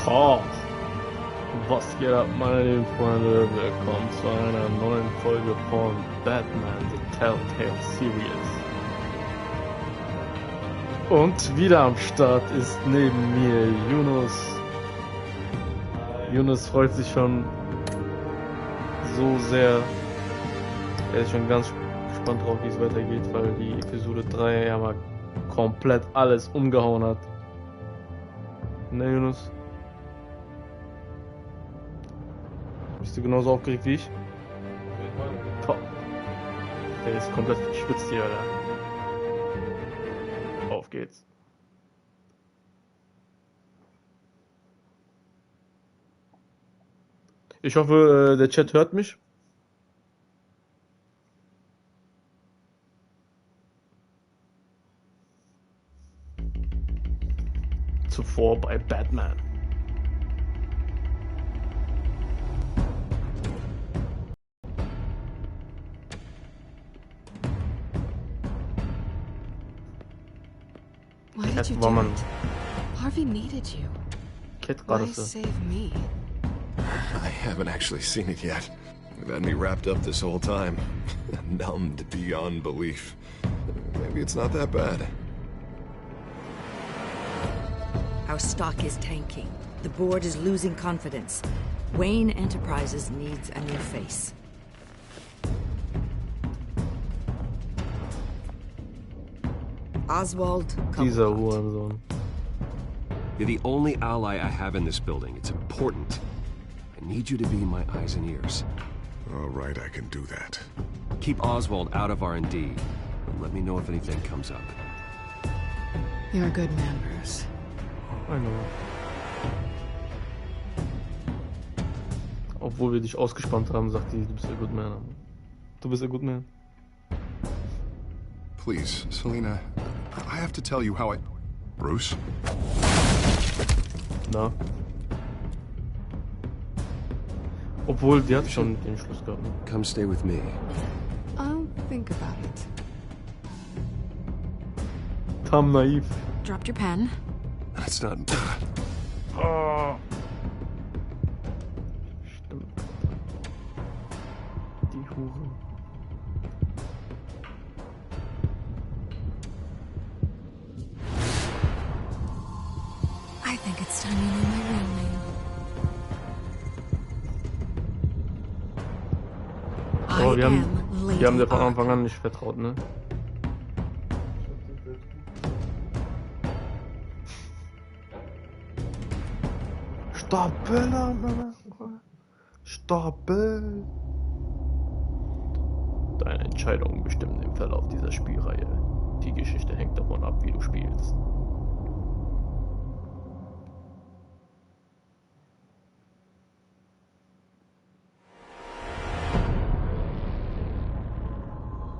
Tag. Was geht ab, meine lieben Freunde? Willkommen zu einer neuen Folge von Batman The Telltale Series. Und wieder am Start ist neben mir Yunus. Yunus freut sich schon so sehr. Er ist schon ganz gespannt drauf, wie es weitergeht, weil die Episode 3 ja mal komplett alles umgehauen hat. Ne, Yunus? Bist du genauso aufgeregt wie ich? Top. Der ist komplett verschwitzt hier, Alter. Auf geht's. Ich hoffe, der Chat hört mich. Zuvor bei Batman. Why did you do Catwoman. it? Harvey needed you. Cat Why Goddess. save me? I haven't actually seen it yet. They've had me wrapped up this whole time. Numbed beyond belief. Maybe it's not that bad. Our stock is tanking. The board is losing confidence. Wayne Enterprises needs a new face. Oswald Dieser Cobblepot. Hurensohn. You're the only ally I have in this building. It's important. I need you to be my eyes and ears. All right, I can do that. Keep Oswald out of R&D. And let me know if anything comes up. You're a good man, Bruce. I know. Obwohl wir dich ausgespannt haben, sagt die, du bist ein good man. Du bist ein good man. Please, Selina, I have to tell you how I... Bruce? Na? Obwohl, die hat schon den Schluss gehabt. Ne? Come stay with me. I'll think about it. Tam naiv. Dropped your pen. That's not... Oh. Stimmt. Die Hure. I think it's time you knew my real name. Oh, wir I haben am Lady dir von Arkham. Anfang an nicht vertraut, ne? Stapel, Mann. Stapel. Deine Entscheidungen bestimmen den Verlauf dieser Spielreihe. Die Geschichte hängt davon ab, wie du spielst.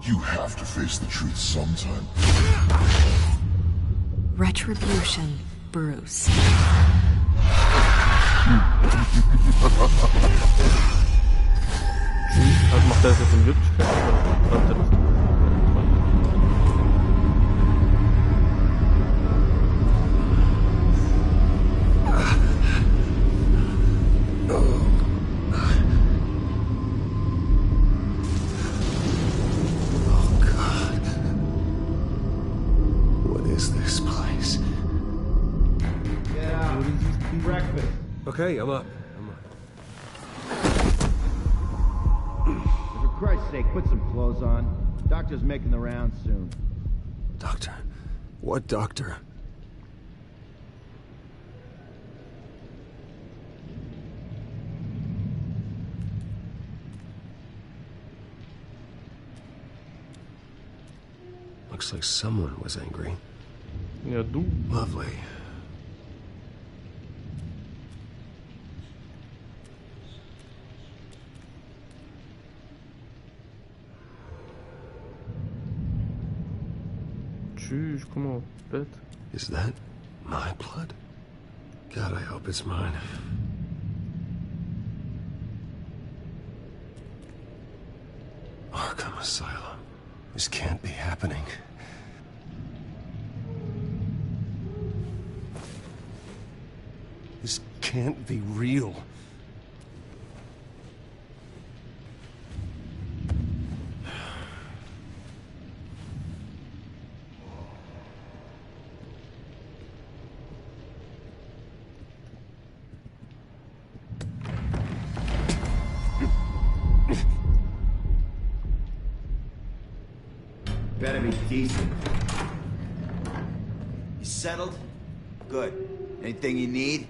You have to face the truth sometime. Retribution, Bruce. Was macht er jetzt in Wirklichkeit? Oder träumt er das? Oh, God. What is this place? Yeah, breakfast. Okay, I'm up. For Christ's sake, put some clothes on. Doctor's making the rounds soon. Doctor? What doctor? Looks like someone was angry. Ja, du. Lovely. Tschüss, komm mal auf Bett. Is that my blood? God, I hope it's mine. Arkham Asylum. This can't be happening. This can't be real. Better be decent. You settled? Good. Anything you need?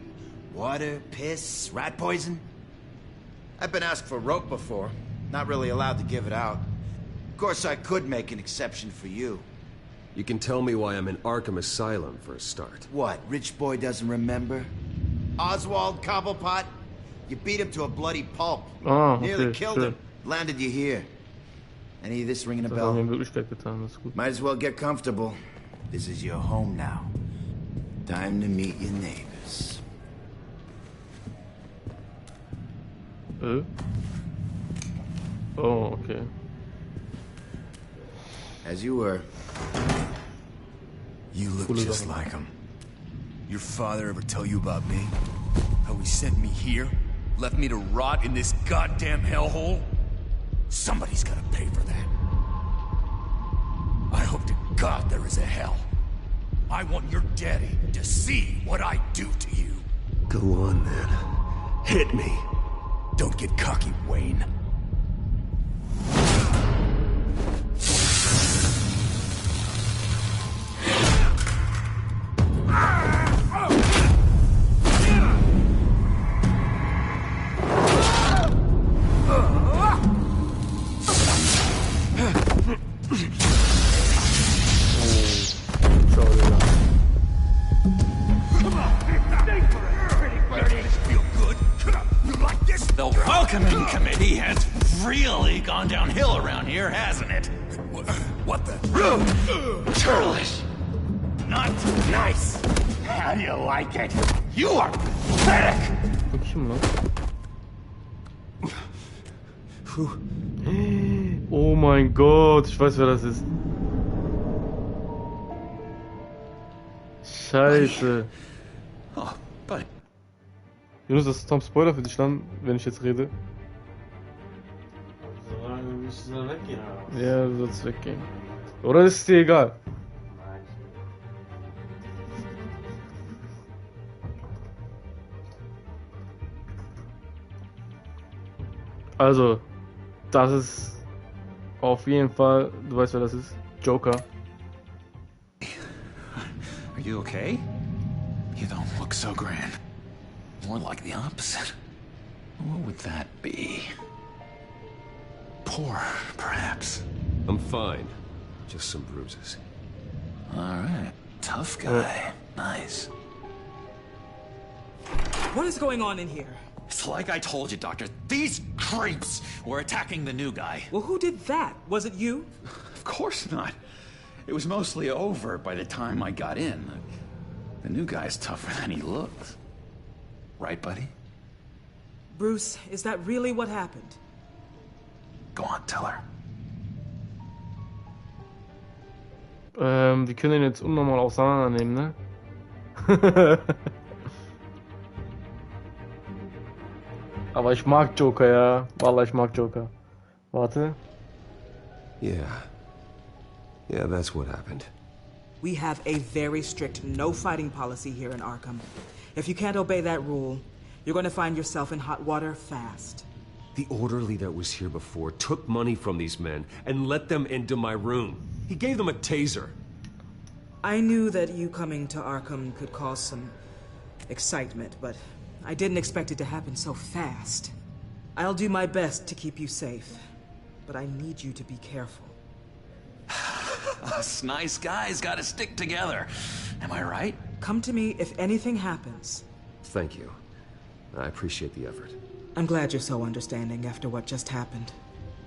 Water, piss, rat poison? I've been asked for rope before. Not really allowed to give it out. Of course, I could make an exception for you. You can tell me why I'm in Arkham Asylum for a start. What, rich boy doesn't remember? Oswald Cobblepot? You beat him to a bloody pulp. Ah, Nearly okay, killed schön. him. Landed you here. Any of this ringing a Das haben wir bell? in Wirklichkeit getan, das ist gut. Might as well get comfortable. This is your home now. Time to meet your neighbors. Oh, okay. As you were. You look Coole just Sache. like him. Your father ever tell you about me? How he sent me here? Left me to rot in this goddamn hellhole? Somebody's gotta pay for that. I hope to God there is a hell. I want your daddy to see what I do to you. Go on, then. Hit me. Don't get cocky, Wayne. Schau dir an. Feel good? You like this? The welcoming committee has really gone downhill around here, hasn't it? What the? Churlish. Not nice. How do you like it? You are pathetic. Bakayım lan. Oh mein Gott, ich weiß, wer das ist. Scheiße. Oh, buddy. Jonas, das ist Tom Spoiler für dich dann, wenn ich jetzt rede. Solange müssen wir weggehen, oder? Ja, du sollst weggehen. Oder ist es dir egal? Nein. Also, das ist auf jeden Fall, du weißt, wer das ist? Joker. Are you okay? You don't look so grand. More like the opposite. What would that be? Poor, perhaps. I'm fine. Just some bruises. All right. Tough guy. Nice. What is going on in here? It's like I told you, Doctor. These creeps were attacking the new guy. Well, who did that? Was it you? Of course not. It was mostly over by the time I got in. The new guy's tougher than he looks. Right, buddy? Bruce, is that really what happened? Go on, tell her. Die können ihn jetzt unnormal auseinandernehmen, ne? Aber ich mag Joker, ja. Wallah, ich mag Joker. Warte. Yeah. Yeah, that's what happened. We have a very strict no fighting policy here in Arkham. If you can't obey that rule, you're going to find yourself in hot water fast. The orderly that was here before took money from these men and let them into my room. He gave them a taser. I knew that you coming to Arkham could cause some excitement, but I didn't expect it to happen so fast. I'll do my best to keep you safe, but I need you to be careful. Us nice guys gotta stick together. Am I right? Come to me if anything happens. Thank you. I appreciate the effort. I'm glad you're so understanding after what just happened.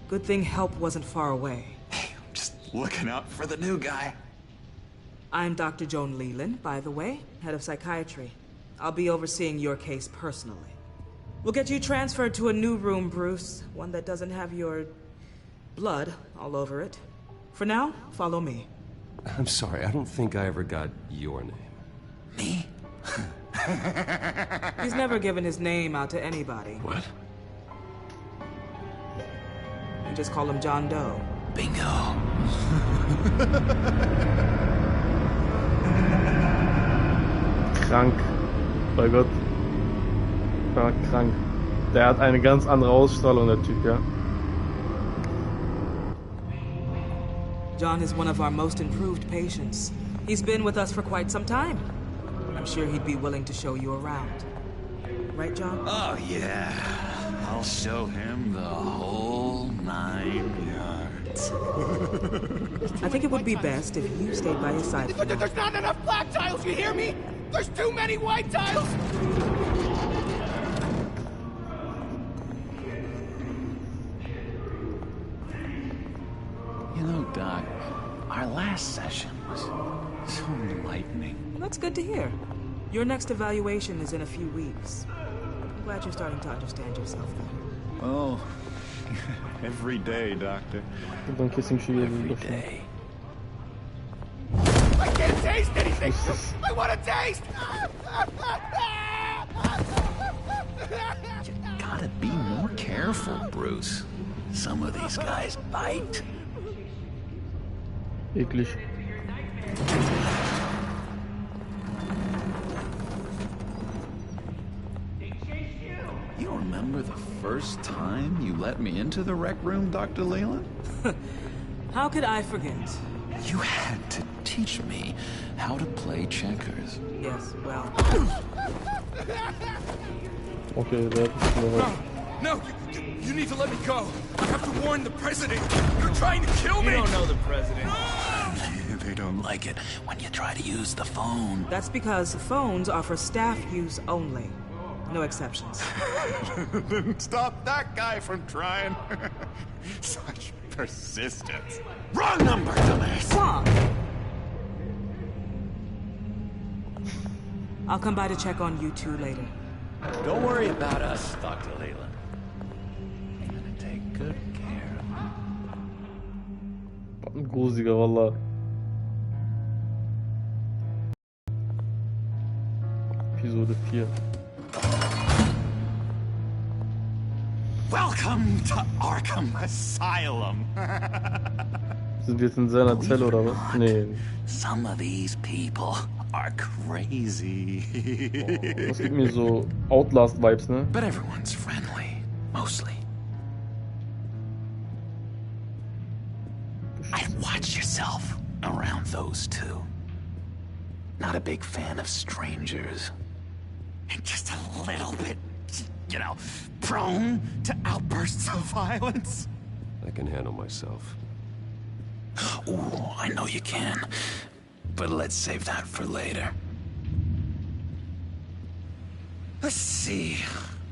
Good thing help wasn't far away. Hey, I'm just looking out for the new guy. I'm Dr. Joan Leland, by the way, head of psychiatry. I'll be overseeing your case personally. We'll get you transferred to a new room, Bruce. One that doesn't have your blood all over it. For now, follow me. I'm sorry, I don't think I ever got your name. Me? He's never given his name out to anybody. What? You just call him John Doe. Bingo. Krank. Bei Gott. War krank. Der hat eine ganz andere Ausstrahlung, der Typ, ja. John is one of our most improved patients. He's been with us for quite some time. I'm sure he'd be willing to show you around. Right, John? Oh, yeah. I'll show him the whole 9 yards. I think it would be best if you stayed by his side. There's not enough black tiles, you hear me? There's too many white tiles! You know, Doc, our last session was so enlightening. That's good to hear. Your next evaluation is in a few weeks. I'm glad you're starting to understand yourself better. Oh, every day, Doctor. Dann kissing she Every day. I can't taste anything! I want to taste! You gotta be more careful, Bruce. Some of these guys bite. Eklig. You remember the first time you let me into the rec room, Dr. Leland? How could I forget? You had to teach me how to play checkers. Yes, well... Okay, der hat mir No, you need to let me go. I have to warn the president. You're trying to kill me. You don't know the president. They don't like it when you try to use the phone. That's because phones are for staff use only. No exceptions. Then stop that guy from trying. Such persistence. Wrong number, dumbass. Wrong. I'll come by to check on you two later. Don't worry about us, Dr. Leland. I'm gonna take good care of you. gruseliger, wallah. Episode 4. Welcome to Arkham Asylum. Sind wir jetzt in seiner Zelle oder was? Nee. Some of these people are crazy. Das gibt mir so Outlast-Vibes, ne? But everyone's friendly, mostly. I'd watch yourself around those two. Not a big fan of strangers. And just a little bit, you know, prone to outbursts of violence. I can handle myself. Ooh, I know you can. But let's save that for later. Let's see.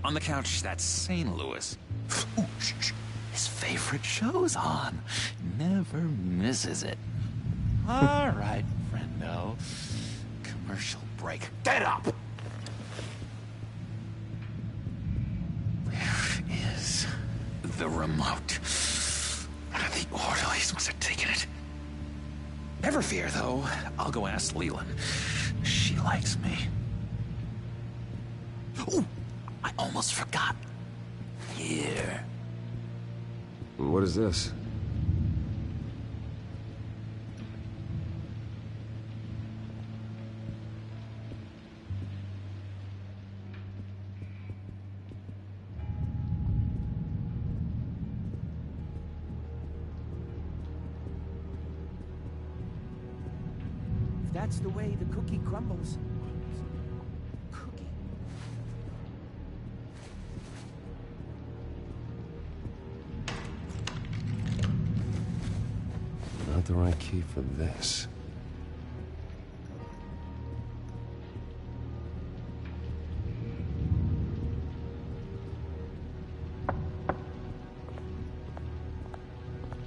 On the couch, that's St. Louis. Ooh, shh. His favorite show's on. Never misses it. All right, friendo. Commercial break. Get up! Where is the remote? One of the orderlies must have taken it. Never fear, though. I'll go ask Leland. She likes me. Ooh, I almost forgot. Here. What is this? That's the way the cookie crumbles. Cookie. Not the right key for this.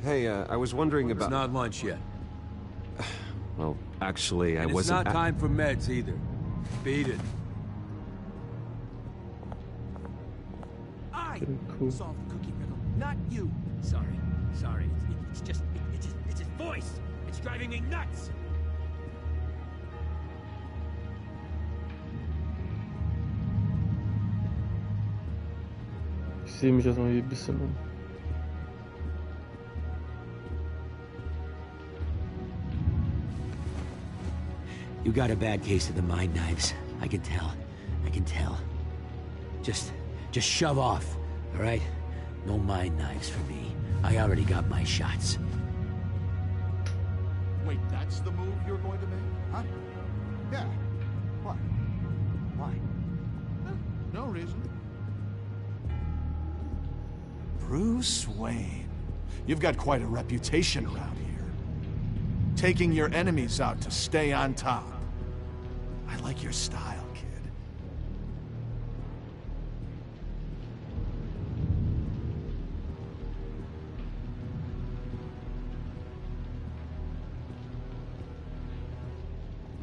Hey, I was wondering about... It's not lunch yet. Well, actually, I And wasn't... it's not time for meds either. Beat it. I Cool. solved the cookie riddle, not you. Sorry. It's just it's his voice. It's driving me nuts. sehe mich erstmal hier ein bisschen um. You got a bad case of the mind knives. I can tell. I can tell. Just shove off, all right? No mind knives for me. I already got my shots. Wait, that's the move you're going to make? Huh? Yeah. Why? Why? No reason. Bruce Wayne. You've got quite a reputation around here. Taking your enemies out to stay on top. I like your style, kid.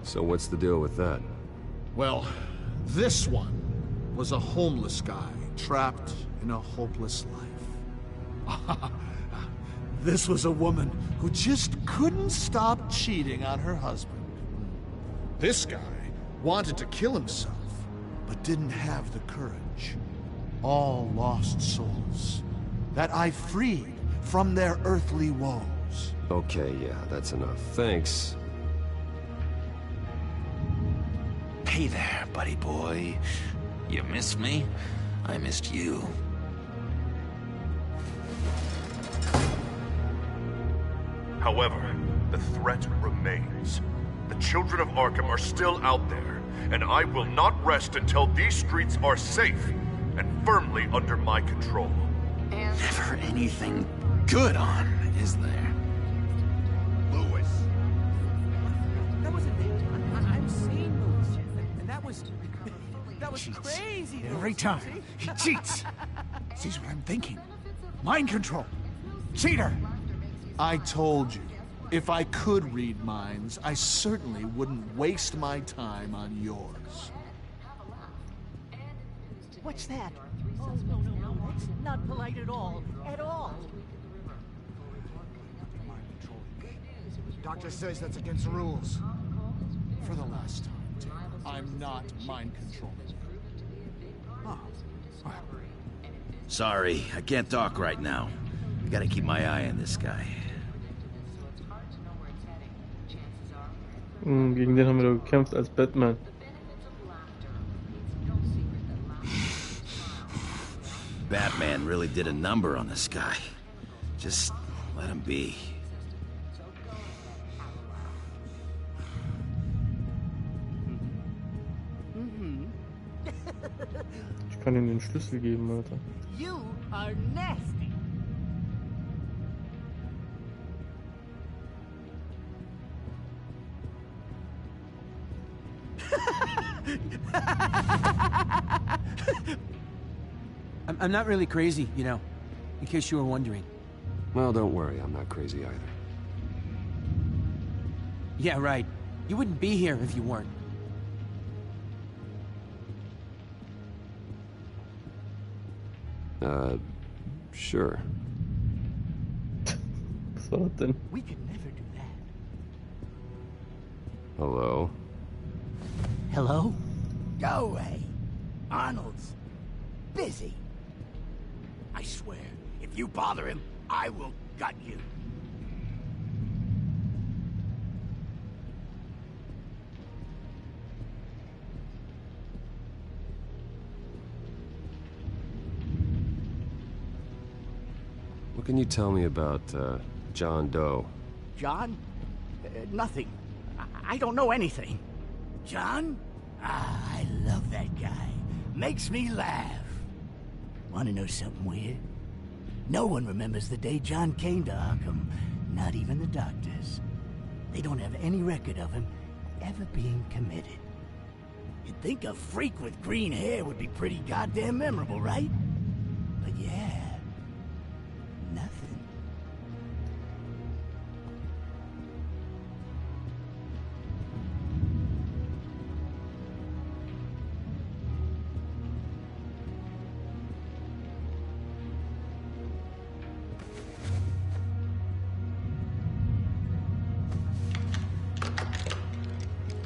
So what's the deal with that? Well, this one was a homeless guy trapped in a hopeless life. This was a woman who just couldn't stop cheating on her husband. This guy wanted to kill himself, but didn't have the courage. All lost souls that I freed from their earthly woes. Okay, yeah, that's enough. Thanks. Hey there, buddy boy. You missed me? I missed you. However, the threat remains. The children of Arkham are still out there, and I will not rest until these streets are safe and firmly under my control. Never anything good on, is there? Lewis. That wasn't me. I'm seeing Lewis. And that was crazy. Every time, he cheats. Sees what I'm thinking. Mind control. Cheater! I told you, if I could read minds, I certainly wouldn't waste my time on yours. What's that? Oh, no. That's not polite at all. At all. Doctor says that's against the rules. For the last time, Tim, I'm not mind controlling. Sorry, I can't talk right now. I gotta keep my eye on this guy. Gegen den haben wir doch gekämpft als Batman. Batman really did a number on this guy. Just let him be. Ich kann ihm den Schlüssel geben, Alter. You are nasty. I'm not really crazy, you know, in case you were wondering. Well, don't worry, I'm not crazy either. Yeah, right. You wouldn't be here if you weren't. Sure. Was war das denn? We could never do that. Hello? Hello? Go away. Arnold's busy. I swear, if you bother him, I will gut you. What can you tell me about, John Doe? John? Nothing. I don't know anything. John? Ah, I love that guy. Makes me laugh. Want to know something weird? No one remembers the day John came to Arkham. Not even the doctors. They don't have any record of him ever being committed. You'd think a freak with green hair would be pretty goddamn memorable, right? But yeah, nothing.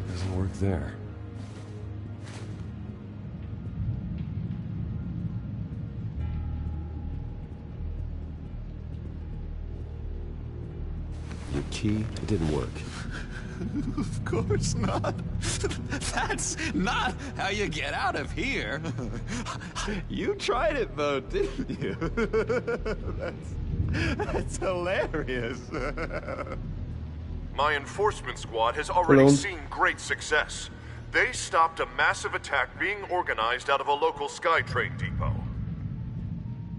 Doesn't work there. Your key, it didn't work. Of course not. That's not how you get out of here. You tried it though, didn't you? That's hilarious. My enforcement squad has already seen great success. They stopped a massive attack being organized out of a local SkyTrain depot.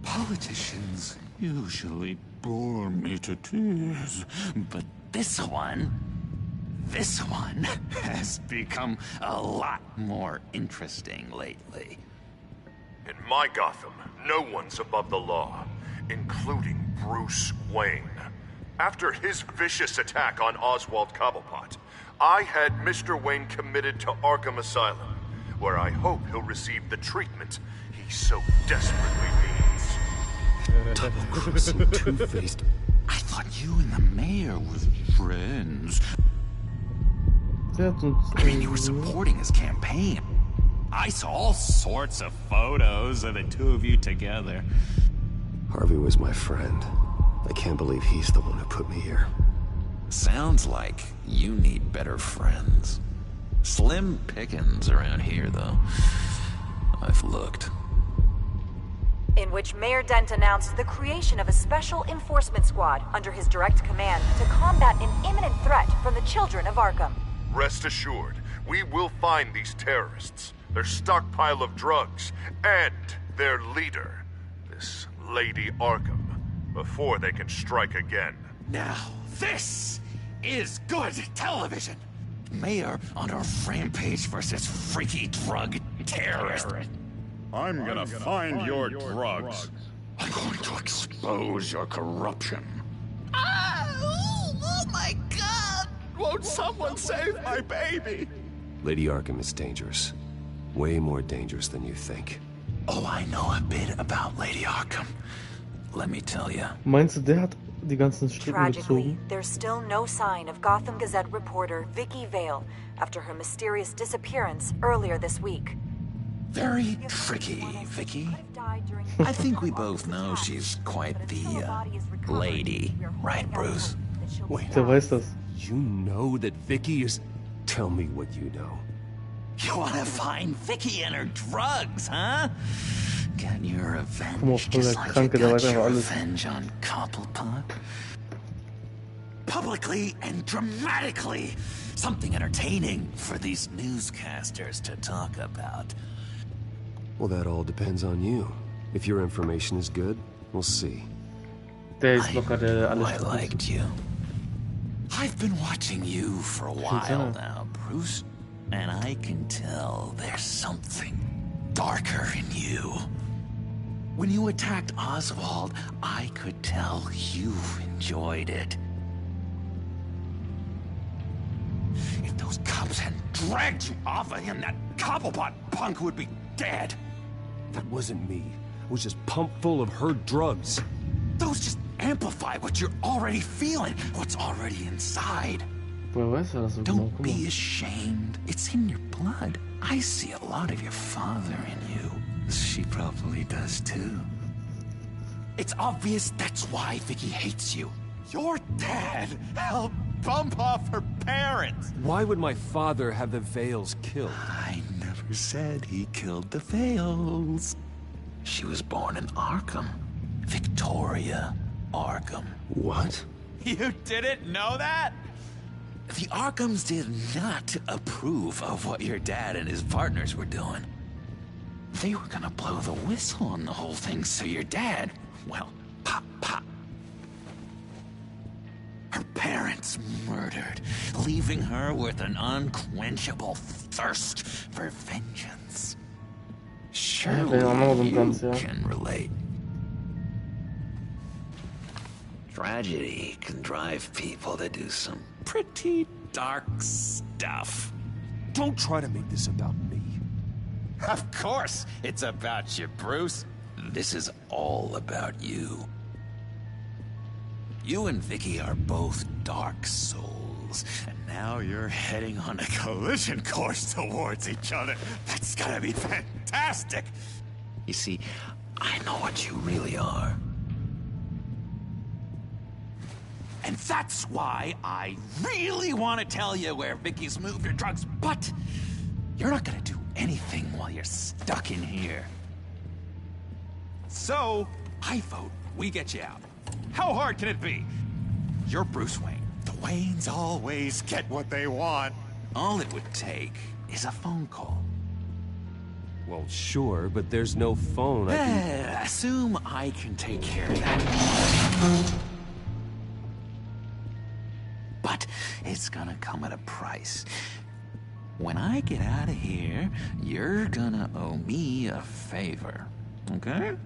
Politicians usually bore me to tears, but this one has become a lot more interesting lately. In my Gotham, no one's above the law, including Bruce Wayne. After his vicious attack on Oswald Cobblepot, I had Mr. Wayne committed to Arkham Asylum, where I hope he'll receive the treatment he so desperately needs. Double-crossing, two-faced. I thought you and the mayor were friends. I mean, you were supporting his campaign. I saw all sorts of photos of the two of you together. Harvey was my friend. I can't believe he's the one who put me here. Sounds like you need better friends. Slim pickings around here, though. I've looked. In which Mayor Dent announced the creation of a special enforcement squad under his direct command to combat an imminent threat from the children of Arkham. Rest assured, we will find these terrorists, their stockpile of drugs, and their leader, this Lady Arkham, before they can strike again. Now, this is good television. Mayor on a rampage versus freaky drug terrorist. I'm gonna find your drugs. I'm going to expose your corruption. Oh my God! Won't someone save my baby? Lady Arkham is dangerous. Way more dangerous than you think. Oh, I know a bit about Lady Arkham. Let me tell you. Meinst du, der hat die ganzen Strippen Tragically, gezogen? there's still no sign of Gotham Gazette reporter Vicky Vale after her mysterious disappearance earlier this week. Very tricky, Vicky. I think we both know she's quite the lady, right, Bruce? Wait, Der weiß das. you know that Vicky is... Tell me what you know. You want to find Vicky and her drugs, huh? Get your revenge, Guck mal, voll der just like you Kranke, der got weiß einfach your alles. revenge on Cobblepot. Publicly and dramatically, something entertaining for these newscasters to talk about. Well, that all depends on you. If your information is good, we'll see. Der ist locker der alles. I liked you. I've been watching you for a while now, Bruce, and I can tell there's something darker in you. When you attacked Oswald, I could tell you enjoyed it. If those cops had dragged you off of him, that Cobblepot punk would be dead. That wasn't me. It was just pumped full of her drugs. Those just amplify what you're already feeling, what's already inside. Woher weiß er das so genau? Don't Guck mal. be ashamed. It's in your blood. I see a lot of your father in you. She probably does too. It's obvious that's why Vicky hates you. Your dad helped bump off her parents. Why would my father have the Vales killed? I never said he killed the Vales. She was born in Arkham. Victoria Arkham. What? You didn't know that? The Arkhams did not approve of what your dad and his partners were doing. They were gonna blow the whistle on the whole thing, so your dad, well, pop, pop. Her parents murdered, leaving her with an unquenchable thirst for vengeance. Surely you can relate. Tragedy can drive people to do some pretty dark stuff. Don't try to make this about me. Of course it's about you, Bruce. This is all about you. You and Vicky are both dark souls, and now you're heading on a collision course towards each other. That's gonna be fantastic! You see, I know what you really are. And that's why I really want to tell you where Vicky's moved her drugs, but you're not gonna do anything while you're stuck in here. So, I vote we get you out. How hard can it be? You're Bruce Wayne. The Waynes always get what they want. All it would take is a phone call. Well, sure, but there's no phone. Assume I can take care of that. But it's gonna come at a price. When I get out of here, you're gonna owe me a favor, okay?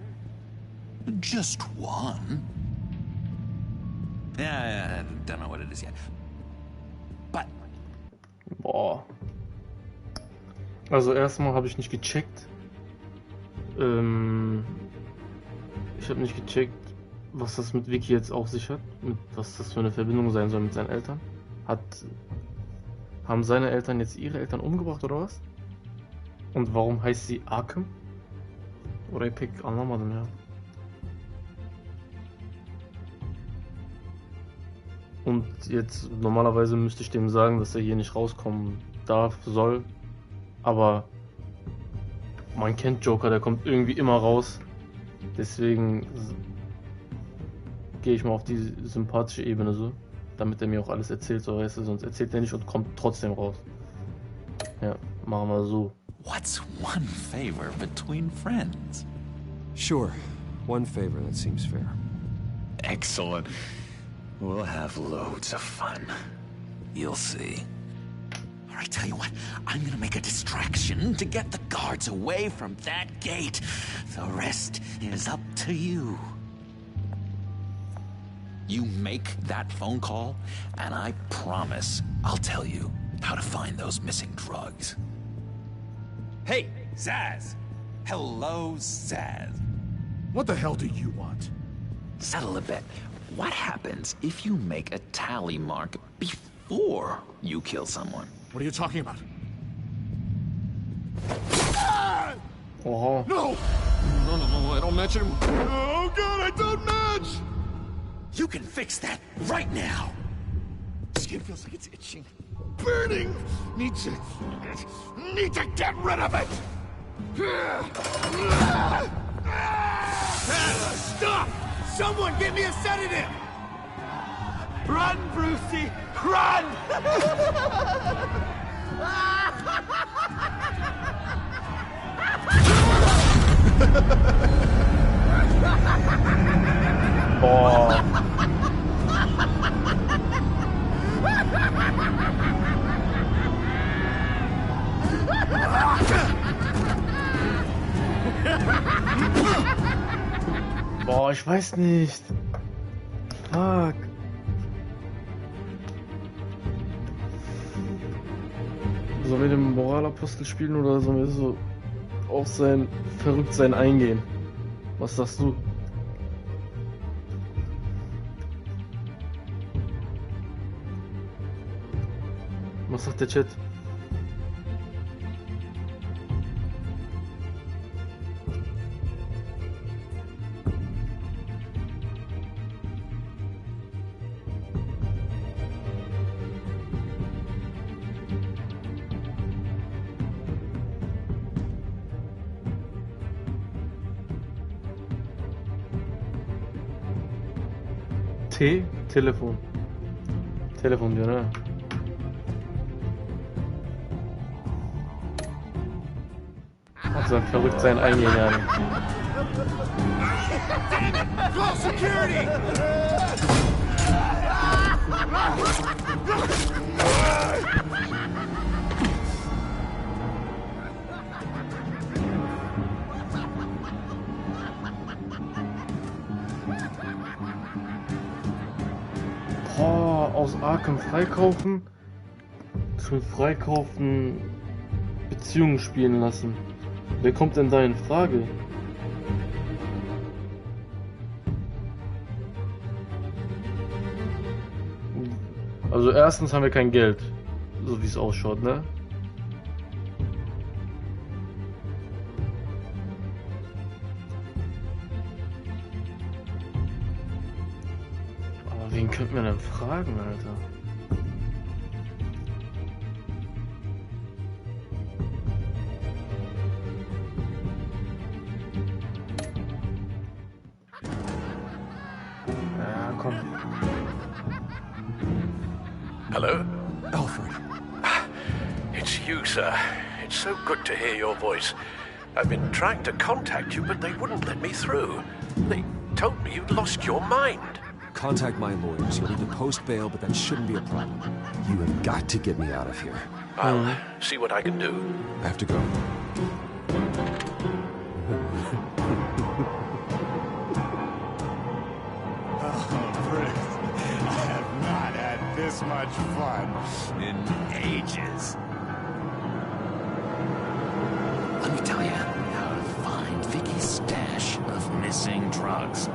Just one. Yeah, I don't know what it is yet. But. Boah. Also erstmal habe ich nicht gecheckt. Ich habe nicht gecheckt, was das mit Vicky jetzt auf sich hat. Was das für eine Verbindung sein soll mit seinen Eltern. Haben seine Eltern jetzt ihre Eltern umgebracht oder was? Und warum heißt sie Arkham? Orayı pek anlamadım ya. Und jetzt normalerweise müsste ich dem sagen, dass er hier nicht rauskommen darf, soll. Aber man kennt Joker, der kommt irgendwie immer raus. Deswegen gehe ich mal auf die sympathische Ebene so. Damit er mir auch alles erzählt, so weißt du, sonst erzählt er nicht und kommt trotzdem raus. Ja, machen wir so. What's one favor between friends? Sure, one favor, that seems fair. Excellent. We'll have loads of fun. You'll see. All right, tell you what, I'm gonna make a distraction to get the guards away from that gate. The rest is up to you. You make that phone call, and I promise I'll tell you how to find those missing drugs. Hey, Zsasz! Hello, Zsasz. What the hell do you want? Settle a bet. What happens if you make a tally mark before you kill someone? What are you talking about? Oh. No! No, I don't match anymore. Oh god, I don't match! You can fix that right now! Skin feels like it's itching. Burning! Need to get rid of it! Stop! Someone get me a sedative! Run, Brucey! Run! Boah. Boah, ich weiß nicht. Fuck. Sollen wir den Moralapostel spielen oder sollen wir so auf sein Verrücktsein eingehen? Was sagst du? Was sagt der Chat? Telefon. Telefon diyor ha. Also ein Verrücktsein eingehen yani. Call security! Boah, aus Arkham freikaufen, zum Freikaufen Beziehungen spielen lassen. Wer kommt denn da in Frage? Also erstens haben wir kein Geld, so wie es ausschaut, ne? Wen könnte man denn fragen, Alter? Ja, komm. Hello? Alfred. It's you, sir. It's so good to hear your voice. I've been trying to contact you, but they wouldn't let me through. They told me you'd lost your mind. Contact my lawyers. You'll need to post bail, but that shouldn't be a problem. You have got to get me out of here. I'll see what I can do. I have to go. I have not had this much fun in ages. Let me tell you how to find Vicky's stash of missing drugs.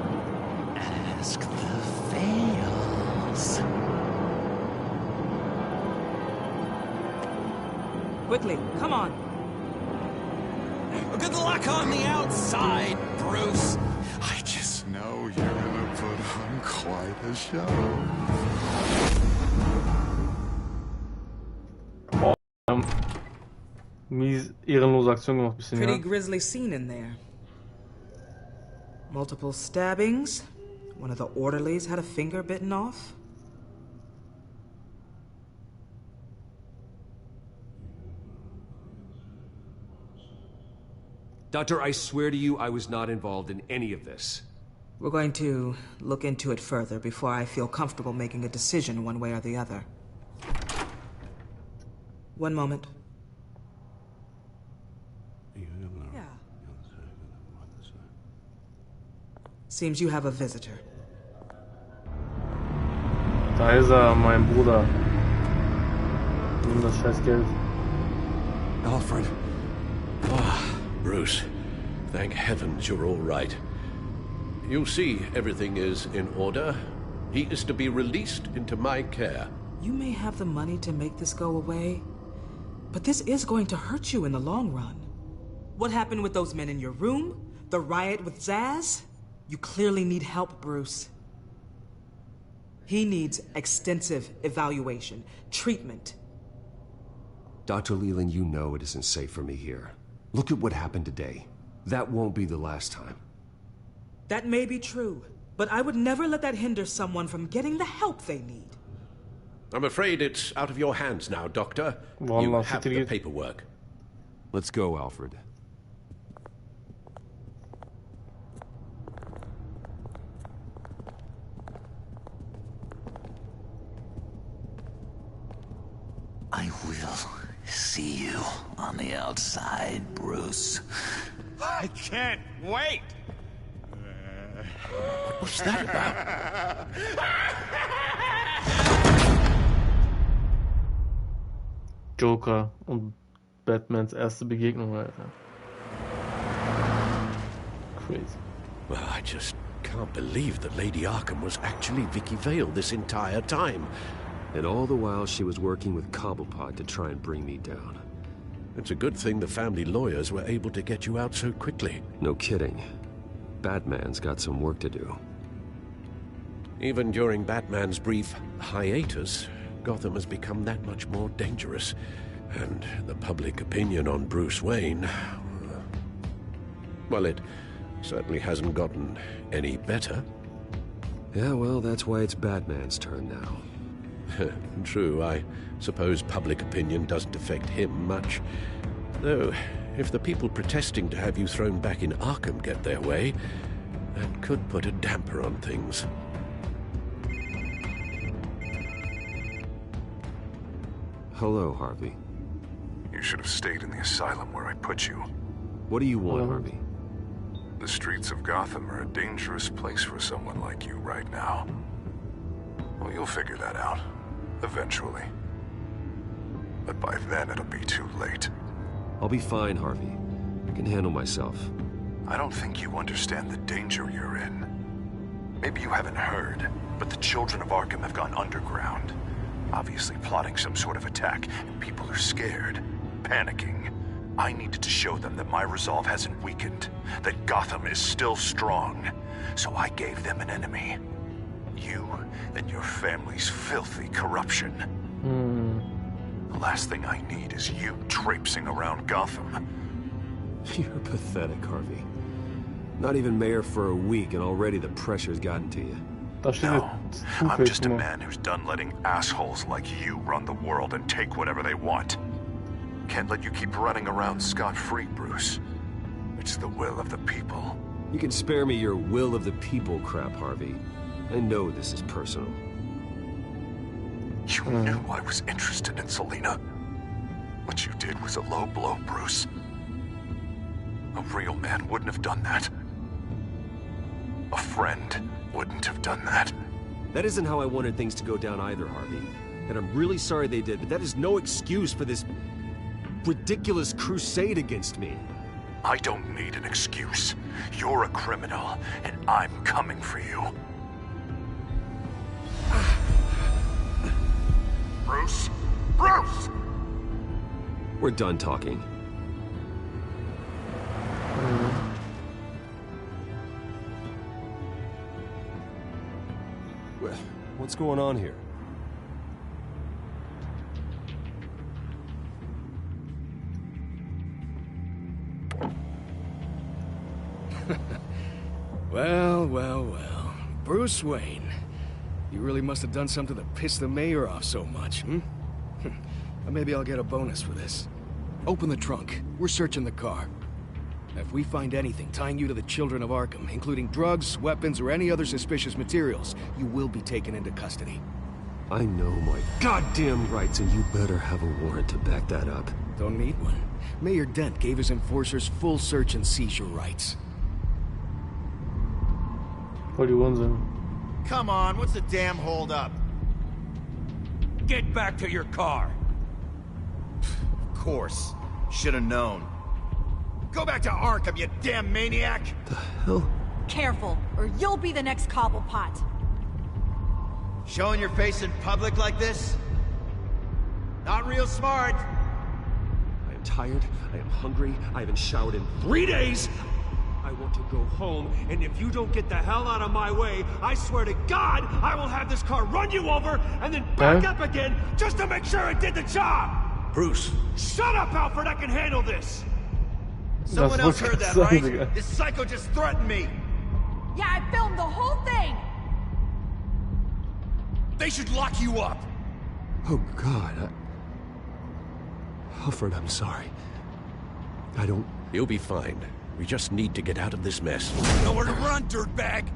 Ask the Fails. Quickly, come on. Good luck on the outside, Bruce. I just know you're gonna put on quite a show. Mies ehrenlose Aktion gemacht, bisschen, Pretty ja. grisly scene in there. Multiple stabbings. One of the orderlies had a finger bitten off. Doctor, I swear to you, I was not involved in any of this. We're going to look into it further before I feel comfortable making a decision one way or the other. One moment. Yeah. Seems you have a visitor. Da ist mein Bruder. Nimm das scheiß Geld. Alfred. Ah, Bruce. Thank heavens you're all right. You see, everything is in order. He is to be released into my care. You may have the money to make this go away, but this is going to hurt you in the long run. What happened with those men in your room? The riot with Zsasz? You clearly need help, Bruce. He needs extensive evaluation, treatment. Dr. Leland, you know it isn't safe for me here. Look at what happened today. That won't be the last time. That may be true, but I would never let that hinder someone from getting the help they need. I'm afraid it's out of your hands now, Doctor. You have the paperwork. Let's go, Alfred. I will see you on the outside, Bruce. I can't wait! What's that about? Joker und Batmans erste Begegnung, Alter. Crazy. Well, I just can't believe that Lady Arkham was actually Vicky Vale this entire time. And all the while she was working with Cobblepot to try and bring me down. It's a good thing the family lawyers were able to get you out so quickly. No kidding. Batman's got some work to do. Even during Batman's brief hiatus, Gotham has become that much more dangerous. And the public opinion on Bruce Wayne... well, it certainly hasn't gotten any better. Yeah, well, that's why it's Batman's turn now. True, I suppose public opinion doesn't affect him much. Though, if the people protesting to have you thrown back in Arkham get their way, that could put a damper on things. Hello, Harvey. You should have stayed in the asylum where I put you. What do you want, Harvey? The streets of Gotham are a dangerous place for someone like you right now. Well, you'll figure that out. Eventually. But by then, it'll be too late. I'll be fine, Harvey. I can handle myself. I don't think you understand the danger you're in. Maybe you haven't heard, but the children of Arkham have gone underground. Obviously plotting some sort of attack, and people are scared, panicking. I needed to show them that my resolve hasn't weakened, that Gotham is still strong. So I gave them an enemy. You than your family's filthy corruption. The last thing I need is you traipsing around Gotham. You're pathetic, Harvey. Not even mayor for a week and already the pressure's gotten to you. No, I'm just a man who's done letting assholes like you run the world and take whatever they want. Can't let you keep running around scot-free, Bruce. It's the will of the people. You can spare me your will of the people crap, Harvey. I know this is personal. You knew I was interested in Selina. What you did was a low blow, Bruce. A real man wouldn't have done that. A friend wouldn't have done that. That isn't how I wanted things to go down either, Harvey. And I'm really sorry they did, but that is no excuse for this ridiculous crusade against me. I don't need an excuse. You're a criminal, and I'm coming for you. Bruce? Bruce! We're done talking. What's going on here? Well, well, well. Bruce Wayne. You really must have done something to piss the mayor off so much, hmm? Maybe I'll get a bonus for this. Open the trunk. We're searching the car. If we find anything tying you to the Children of Arkham, including drugs, weapons, or any other suspicious materials, you will be taken into custody. I know my goddamn rights, and you better have a warrant to back that up. Don't need one. Mayor Dent gave his enforcers full search and seizure rights. Voll die Unsinn. Come on, what's the damn holdup? Get back to your car. Of course. Should have known. Go back to Arkham, you damn maniac! The hell? Careful, or you'll be the next Cobblepot. Showing your face in public like this? Not real smart. I am tired, I am hungry, I haven't showered in 3 days! I want to go home, and if you don't get the hell out of my way, I swear to God, I will have this car run you over, and then back up again, just to make sure it did the job! Bruce. Shut up, Alfred, I can handle this! Someone else heard that, right? This psycho just threatened me! Yeah, I filmed the whole thing! They should lock you up! Oh, God, Alfred, I'm sorry. I don't... You'll be fine. We just need to get out of this mess. Nowhere to run, dirtbag!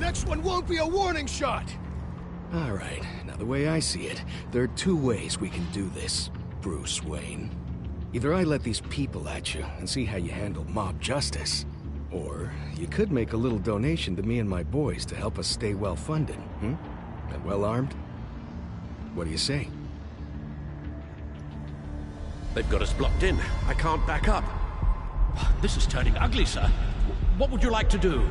Next one won't be a warning shot! All right, now the way I see it, there are two ways we can do this, Bruce Wayne. Either I let these people at you and see how you handle mob justice, or you could make a little donation to me and my boys to help us stay well-funded, And well-armed? What do you say? They've got us blocked in. I can't back up. This is turning ugly, sir. What would you like to do? Hey,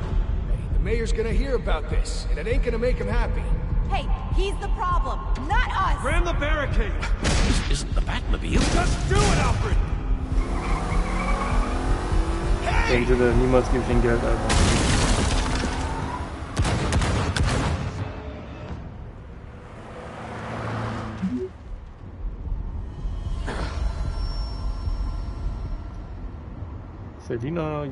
the mayor's gonna hear about this, and it ain't gonna make him happy. Hey, he's the problem, not us! Ram the barricade! This isn't the Batmobile. Just do it, Alfred! Hey! Niemals gebe ich ihm Geld, Alter. Selina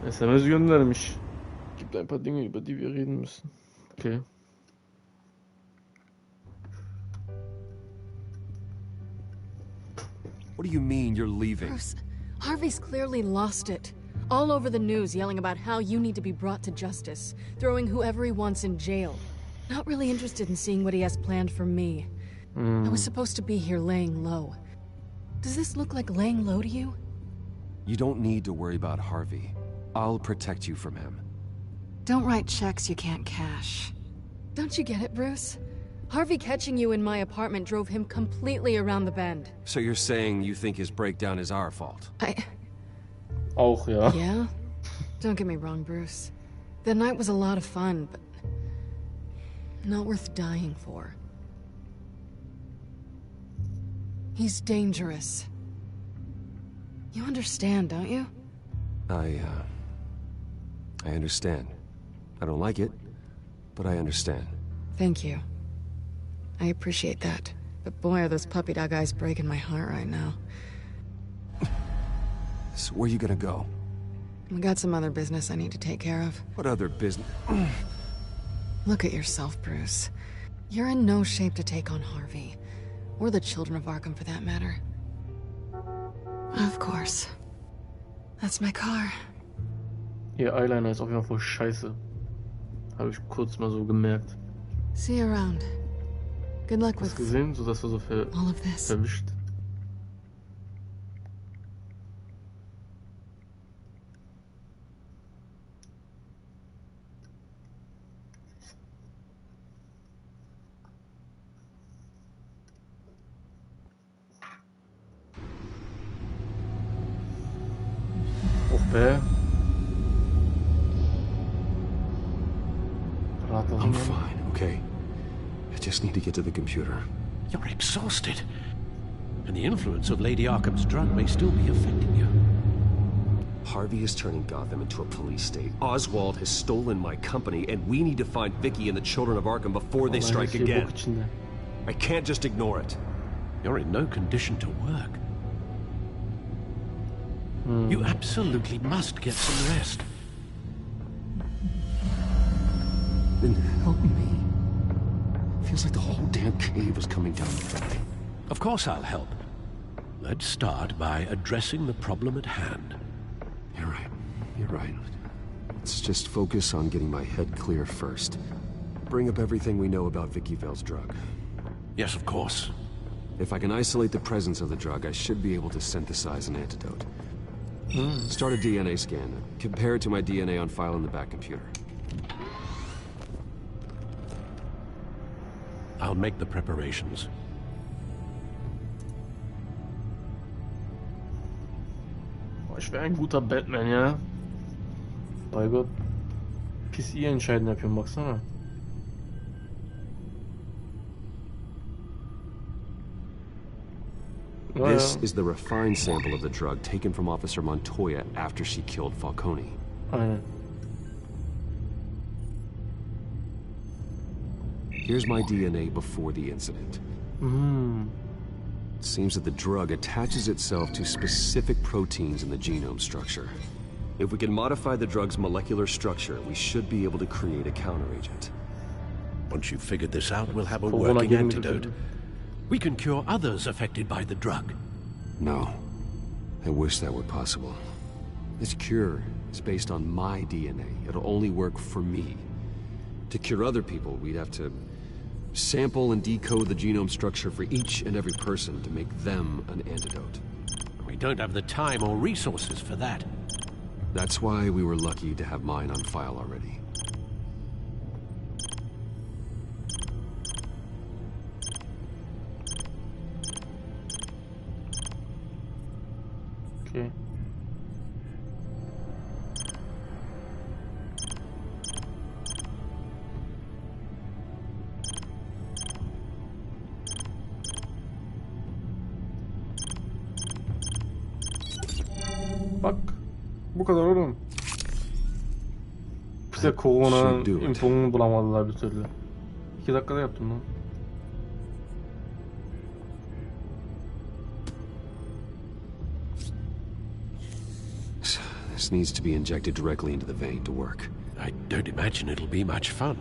SMS göndermiş. Gibt ein paar Dinge, über die wir reden müssen. Okay. What do you mean you're leaving? Bruce, Harvey's clearly lost it. All over the news yelling about how you need to be brought to justice, throwing whoever he wants in jail. Not really interested in seeing what he has planned for me. I was supposed to be here laying low. Does this look like laying low to you? You don't need to worry about Harvey. I'll protect you from him. Don't write checks you can't cash. Don't you get it, Bruce? Harvey catching you in my apartment drove him completely around the bend. So you're saying you think his breakdown is our fault? Auch, ja. Yeah? Don't get me wrong, Bruce. The night was a lot of fun, but not worth dying for. He's dangerous. You understand, don't you? I understand. I don't like it, but I understand. Thank you. I appreciate that. But boy, are those puppy dog eyes breaking my heart right now. So where you gonna go? I got some other business I need to take care of. What other business? Look at yourself, Bruce. You're in no shape to take on Harvey. Or the children of Arkham, for that matter. Of course. That's my car. Ihr Eyeliner ist auf jeden Fall scheiße. Habe ich kurz mal so gemerkt. See you around. Good luck with Hast gesehen, so dass er so all of this. verwischt. Okay. I'm fine, okay? I just need to get to the computer. You're exhausted. And the influence of Lady Arkham's drug may still be affecting you. Harvey is turning Gotham into a police state. Oswald has stolen my company, and we need to find Vicky and the children of Arkham before they strike again. I can't just ignore it. You're in no condition to work. You absolutely must get some rest. Then help me. Feels like the whole damn cave is coming down with me. Of course I'll help. Let's start by addressing the problem at hand. You're right. You're right. Let's just focus on getting my head clear first. Bring up everything we know about Vicky Vale's drug. Yes, of course. If I can isolate the presence of the drug, I should be able to synthesize an antidote. Start a DNA scan. Compare it to my DNA on file in the back computer. I'll make the preparations. Ich wäre ein guter Batman, ja? Bei Gott. PC entscheiden dafür, Max, ne? This is the refined sample of the drug taken from Officer Montoya after she killed Falcone. Here's my DNA before the incident. It seems that the drug attaches itself to specific proteins in the genome structure. If we can modify the drug's molecular structure, we should be able to create a counteragent. Once you've figured this out, we'll have a working antidote. We can cure others affected by the drug. No. I wish that were possible. This cure is based on my DNA. It'll only work for me. To cure other people, we'd have to sample and decode the genome structure for each and every person to make them an antidote. We don't have the time or resources for that. That's why we were lucky to have mine on file already. Okay. Bak. Bu kadar oğlum. Bize korona infonu bulamadılar bir türlü. 2 dakikada yaptım lan. This needs to be injected directly into the vein to work. I don't imagine it'll be much fun.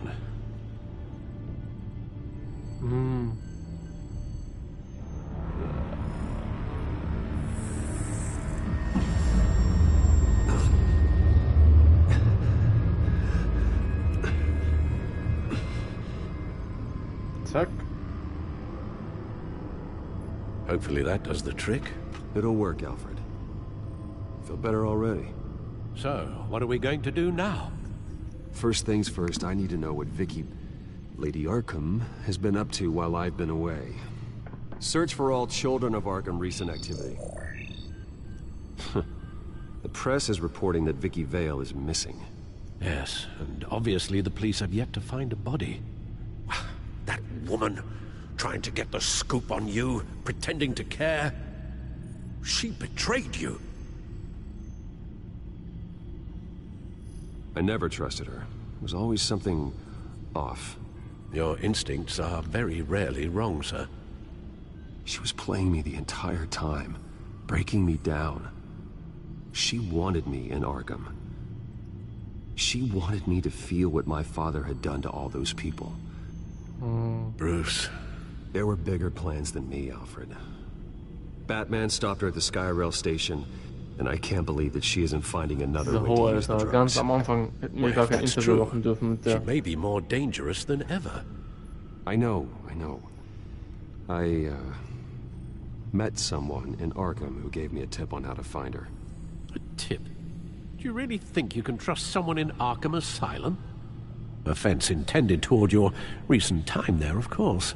Zack. Hopefully that does the trick. It'll work, Alfred. Feel better already. So, what are we going to do now? First things first, I need to know what Vicky, Lady Arkham, has been up to while I've been away. Search for all children of Arkham recent activity. The press is reporting that Vicky Vale is missing. Yes, and obviously the police have yet to find a body. That woman, trying to get the scoop on you, pretending to care. She betrayed you. I never trusted her. There was always something off. Your instincts are very rarely wrong, sir. She was playing me the entire time, breaking me down. She wanted me in Arkham. She wanted me to feel what my father had done to all those people. Bruce. There were bigger plans than me, Alfred. Batman stopped her at the Skyrail station, and I can't believe that she isn't finding another way to use the drugs. Ganz am Anfang hätten wir gar kein Interview machen dürfen mit der. She may be more dangerous than ever. I know. I met someone in Arkham who gave me a tip on how to find her. A tip? Do you really think you can trust someone in Arkham Asylum? Offense intended toward your recent time there, of course.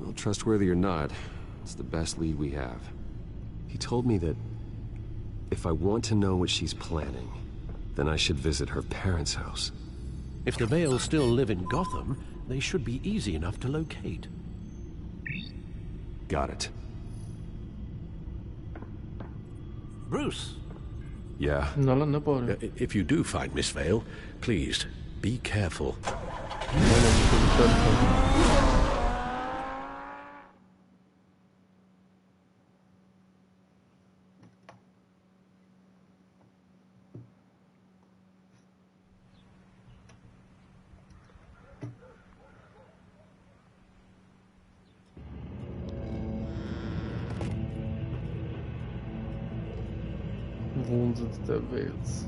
Well, trustworthy or not, it's the best lead we have. He told me that if I want to know what she's planning, then I should visit her parents' house. If the Vales still live in Gotham, they should be easy enough to locate. Got it. Bruce. Yeah? If you do find Miss Vale, please, be careful. Wohnsitz der Wales.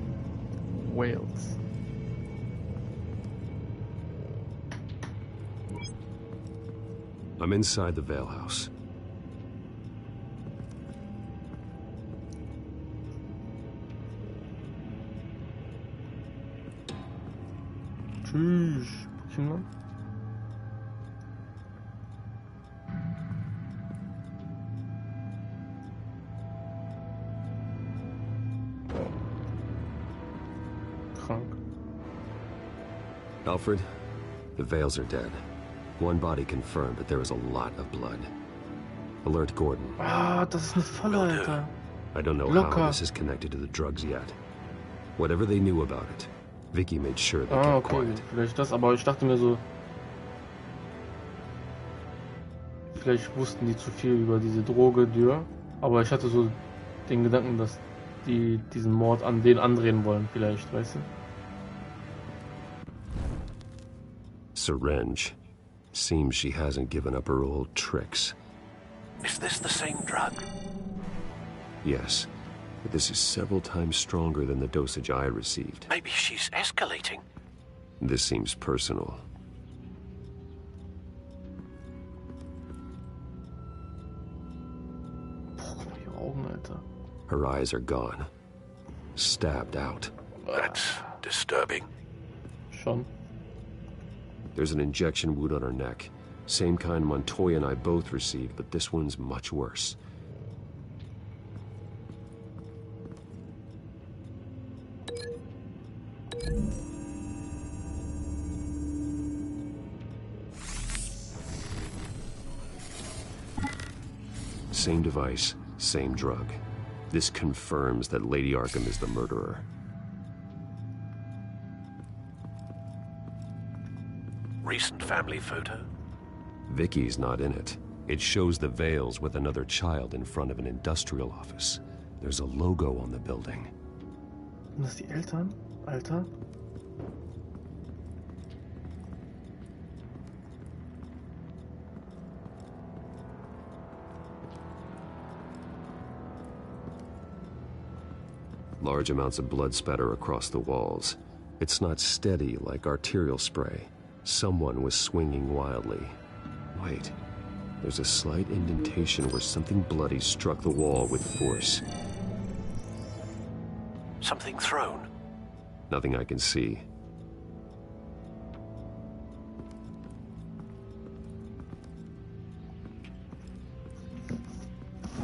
Wales. I'm inside the Vale house. Tschüss, Kinder. Alfred, the Vales are dead. One body confirmed, but there is a lot of blood. Alert Gordon. Ah, das ist eine Falle, Alter. I don't know how this is connected to the drugs yet. Whatever they knew about it, Vicky made sure they kept quiet. Vielleicht das, aber ich dachte mir so, vielleicht wussten die zu viel über diese Droge, Dürr. Aber ich hatte so den Gedanken, dass die diesen Mord an den andrehen wollen, vielleicht, weißt du? Syringe. Seems she hasn't given up her old tricks. Is this the same drug? Yes, but this is several times stronger than the dosage I received. Maybe she's escalating. This seems personal. Her eyes are gone. Stabbed out. That's disturbing. Schon. There's an injection wound on her neck. Same kind Montoya and I both received, but this one's much worse. Same device, same drug. This confirms that Lady Arkham is the murderer. Recent family photo? Vicky's not in it. It shows the Vales with another child in front of an industrial office. There's a logo on the building. Sind das die Eltern? Alter? Large amounts of blood spatter across the walls. It's not steady like arterial spray. Someone was swinging wildly. Wait, there's a slight indentation where something bloody struck the wall with force. Something thrown? Nothing I can see.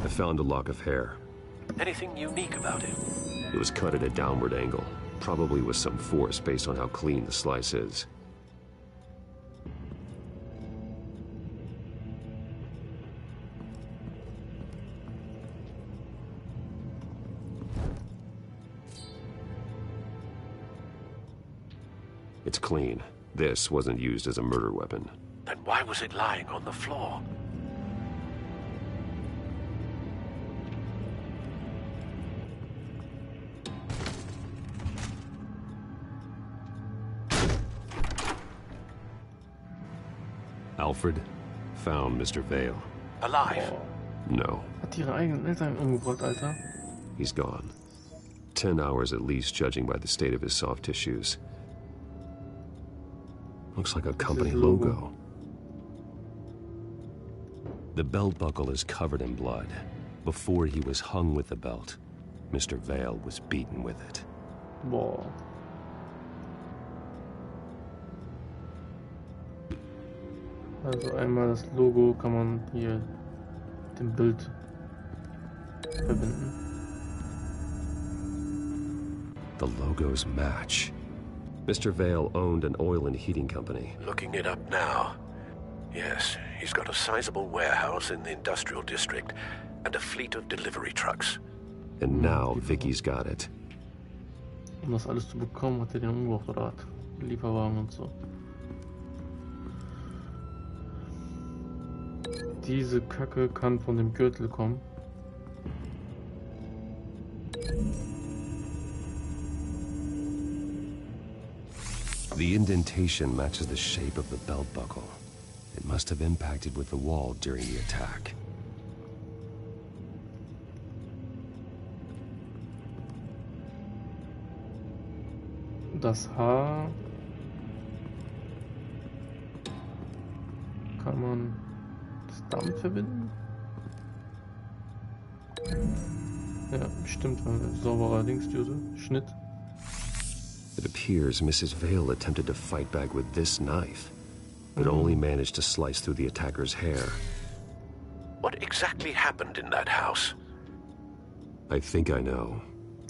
I found a lock of hair. Anything unique about it? It was cut at a downward angle, probably with some force based on how clean the slice is. It's clean. This wasn't used as a murder weapon. Then why was it lying on the floor? Alfred found Mr. Vale. Alive? No. Hat ihre eigenen Eltern umgebracht, Alter. He's gone. 10 hours at least, judging by the state of his soft tissues. Looks like a company logo. The belt buckle is covered in blood. Before he was hung with the belt, Mr. Vale was beaten with it. Boah. Also einmal das Logo kann man hier mit dem Bild verbinden. The logos match. Mr. Vale owned an oil and heating company. Looking it up now. Yes, he's got a sizable warehouse in the industrial district and a fleet of delivery trucks. And now Vicky's got it. Um das alles zu bekommen, hat er den umgebracht, oder was? Lieferwagen und so. Diese Kacke kann von dem Gürtel kommen. The indentation matches the shape of the belt buckle. It must have impacted with the wall during the attack. Das Haar kann man damit verbinden? Ja, bestimmt, weil sauberer Linksdüse, Schnitt. It appears Mrs. Vale attempted to fight back with this knife, but only managed to slice through the attacker's hair. What exactly happened in that house? I think I know.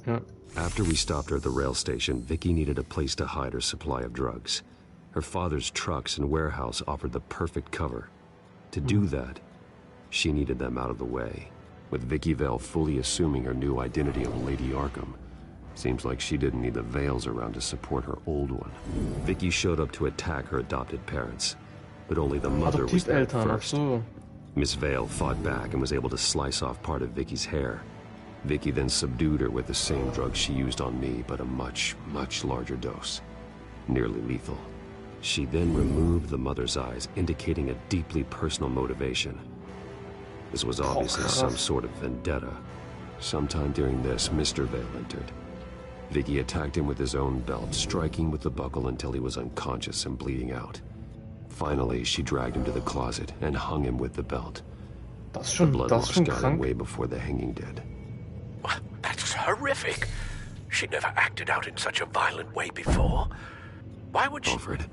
Yeah. After we stopped her at the rail station, Vicky needed a place to hide her supply of drugs. Her father's trucks and warehouse offered the perfect cover. To do that, she needed them out of the way, with Vicky Vale fully assuming her new identity of Lady Arkham. Seems like she didn't need the Vales around to support her old one. Vicky showed up to attack her adopted parents, but only the mother was there first. Miss Vale fought back and was able to slice off part of Vicky's hair. Vicky then subdued her with the same drug she used on me, but a much, much larger dose. Nearly lethal. She then removed the mother's eyes, indicating a deeply personal motivation. This was obviously some sort of vendetta. Sometime during this, Mr. Vale entered. Vicky attacked him with his own belt, striking with the buckle until he was unconscious and bleeding out. Finally, she dragged him to the closet and hung him with the belt. The blood loss got him way before the hanging did. That's horrific. She never acted out in such a violent way before. Why would she... Alfred,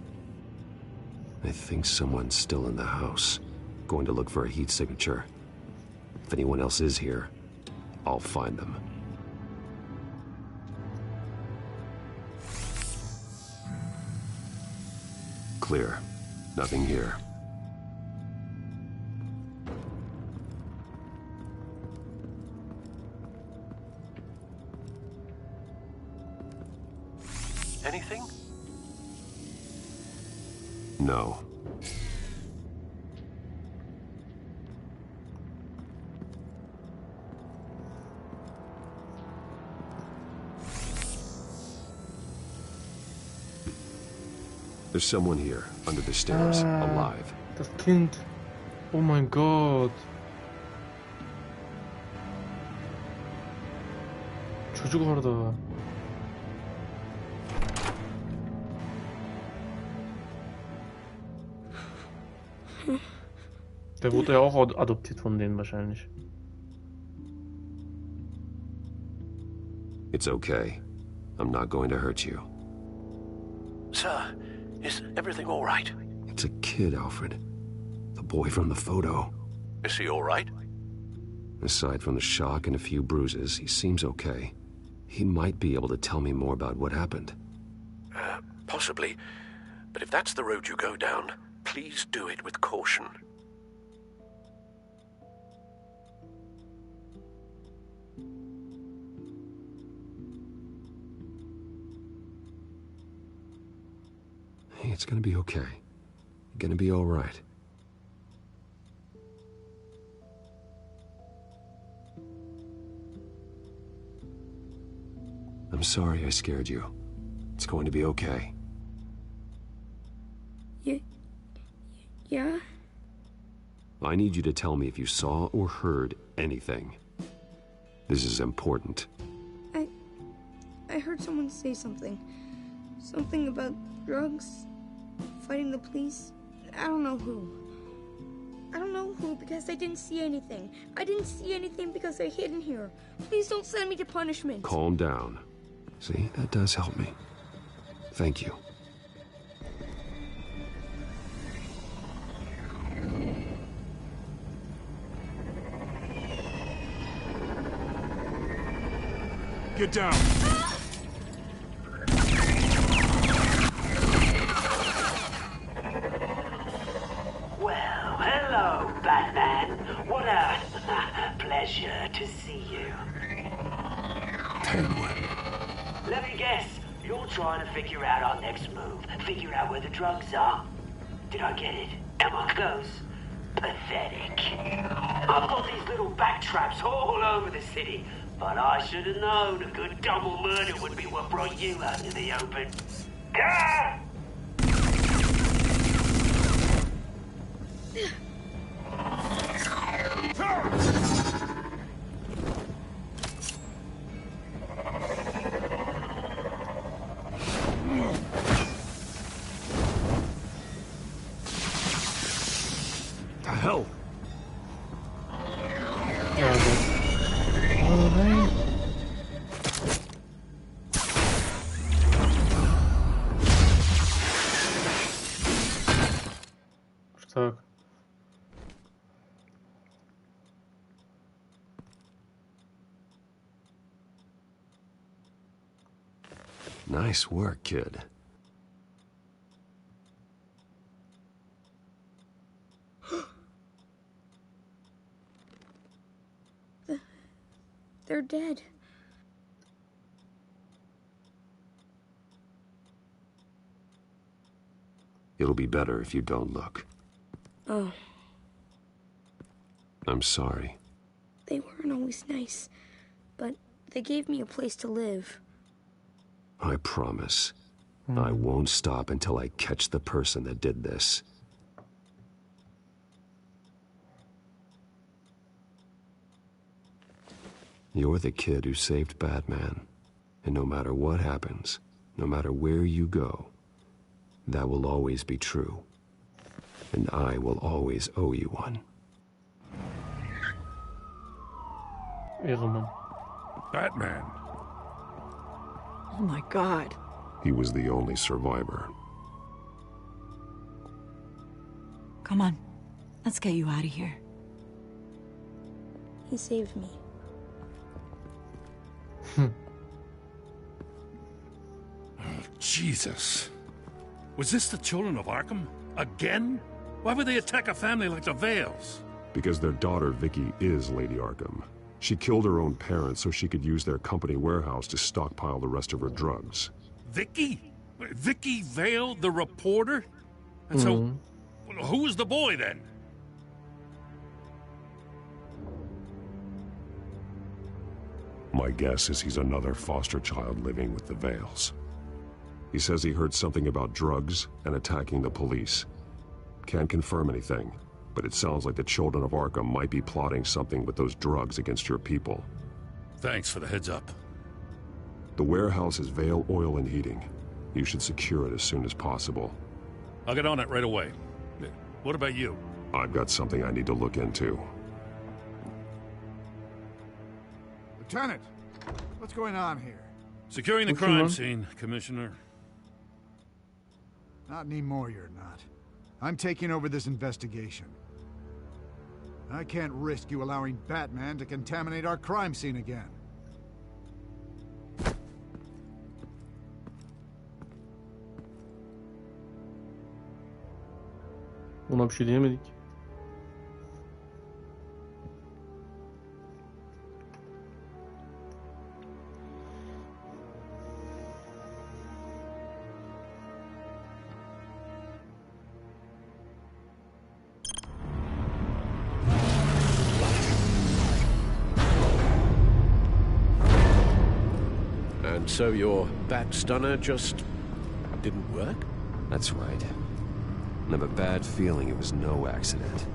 I think someone's still in the house. Going to look for a heat signature. If anyone else is here, I'll find them. Clear. Nothing here. Anything? No. There's someone here, under the stairs, alive. Das Kind. Oh mein Gott. çocuk orada. Der wurde ja auch adoptiert von denen wahrscheinlich. It's okay. I'm not going to hurt you. Sir, is everything all right? It's a kid, Alfred. The boy from the photo. Is he all right? Aside from the shock and a few bruises, he seems okay. He might be able to tell me more about what happened. Possibly. But if that's the road you go down, please do it with caution. It's gonna be okay. You're gonna be all right. I'm sorry I scared you. It's going to be okay. Yeah? I need you to tell me if you saw or heard anything. This is important. I heard someone say something. Something about drugs, fighting the police. I don't know who. I don't know who because I didn't see anything. I didn't see anything because I hid in here. Please don't send me to punishment. Calm down. See, that does help me. Thank you. Get down! Well, hello, Batman. What a pleasure to see you. Penguin. Let me guess, you're trying to figure out our next move. Figure out where the drugs are. Did I get it? Am I close? Pathetic. I've got these little back traps all over the city, but I should have known a good double murder would be what brought you out into the open. Ah! The hell? Stark. Nice work, kid. They're dead. It'll be better if you don't look. Oh, I'm sorry. they weren't always nice, but they gave me a place to live. I promise. I won't stop until I catch the person that did this. You're the kid who saved Batman. And no matter what happens, no matter where you go, that will always be true. And I will always owe you one. Ehrenmann. Batman. Oh my god. He was the only survivor. Come on. Let's get you out of here. He saved me. Jesus. Was this the children of Arkham? Again? Why would they attack a family like the Vales? Because their daughter, Vicky, is Lady Arkham. She killed her own parents so she could use their company warehouse to stockpile the rest of her drugs. Vicky? Vicky Vale, the reporter? And so, who was the boy then? My guess is he's another foster child living with the Vales. He says he heard something about drugs and attacking the police. Can't confirm anything, but it sounds like the children of Arkham might be plotting something with those drugs against your people. Thanks for the heads up. The warehouse is Vale Oil and Heating. You should secure it as soon as possible. I'll get on it right away. What about you? I've got something I need to look into. Lieutenant, what's going on here? Securing the crime scene, Commissioner. Not anymore, you're not. I'm taking over this investigation. I can't risk you allowing Batman to contaminate our crime scene again. Ona bir şey diyemedik. So your bat stunner just didn't work? That's right. I have a bad feeling it was no accident.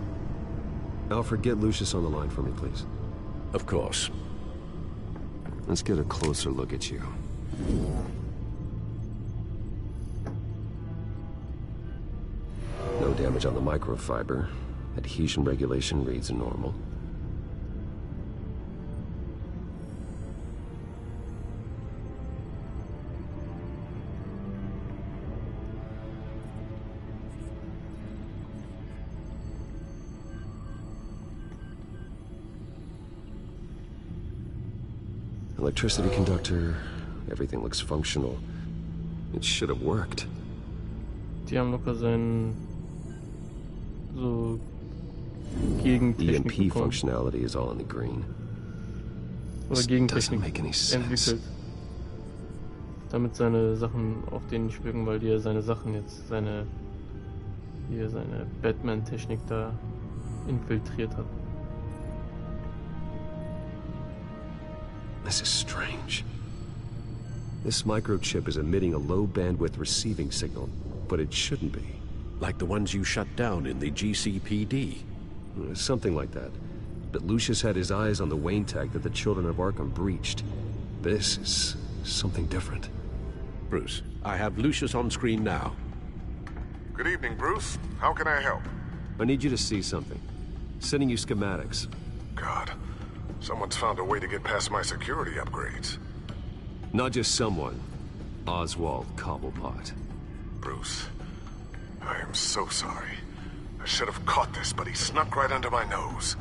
Alfred, get Lucius on the line for me, please. Of course. Let's get a closer look at you. No damage on the microfiber. Adhesion regulation reads normal. Electricity conductor, everything looks functional. It should have worked. Die haben locker seinen so Gegentechnik EMP functionality is all in the green. Oder Gegentechnik entwickelt. Damit seine Sachen auf den nicht wirken, weil die ja seine Sachen jetzt, seine Batman-Technik da infiltriert hat. This is strange. This microchip is emitting a low bandwidth receiving signal, but it shouldn't be. Like the ones you shut down in the GCPD. Something like that. But Lucius had his eyes on the Wayne tag that the Children of Arkham breached. This is something different. Bruce, I have Lucius on screen now. Good evening, Bruce. How can I help? I need you to see something. Sending you schematics. God, someone's found a way to get past my security upgrades. Not just someone. Oswald Cobblepot. Bruce, I am so sorry. I should have caught this, but he snuck right under my nose.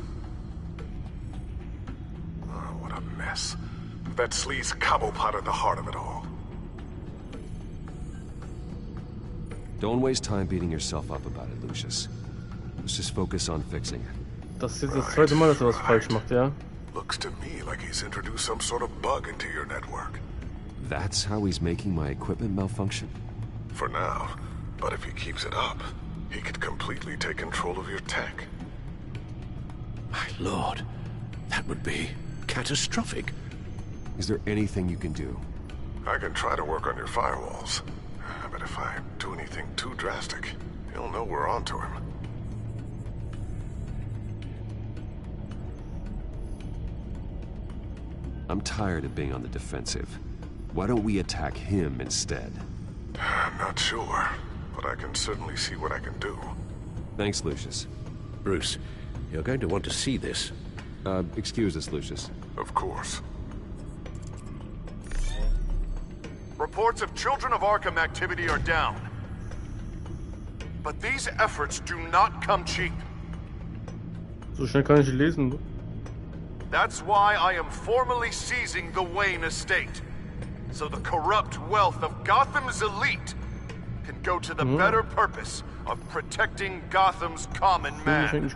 Oh, what a mess. That sleaze Cobblepot at the heart of it all. Don't waste time beating yourself up about it, Lucius. Let's just focus on fixing it. Das ist jetzt das zweite Mal, dass er was falsch macht, ja? Looks to me like he's introduced some sort of bug into your network. That's how he's making my equipment malfunction? For now. But if he keeps it up, he could completely take control of your tech. My lord, that would be catastrophic. Is there anything you can do? I can try to work on your firewalls. But if I do anything too drastic, he'll know we're onto him. I'm tired of being on the defensive. Why don't we attack him instead? I'm not sure, but I can certainly see what I can do. Thanks, Lucius. Bruce, you're going to want to see this. Excuse us, Lucius. Of course. Reports of Children of Arkham activity are down. But these efforts do not come cheap. So schnell kann ich lesen. That's why I am formally seizing the Wayne estate. So the corrupt wealth of Gotham's elite can go to the better purpose of protecting Gotham's common man.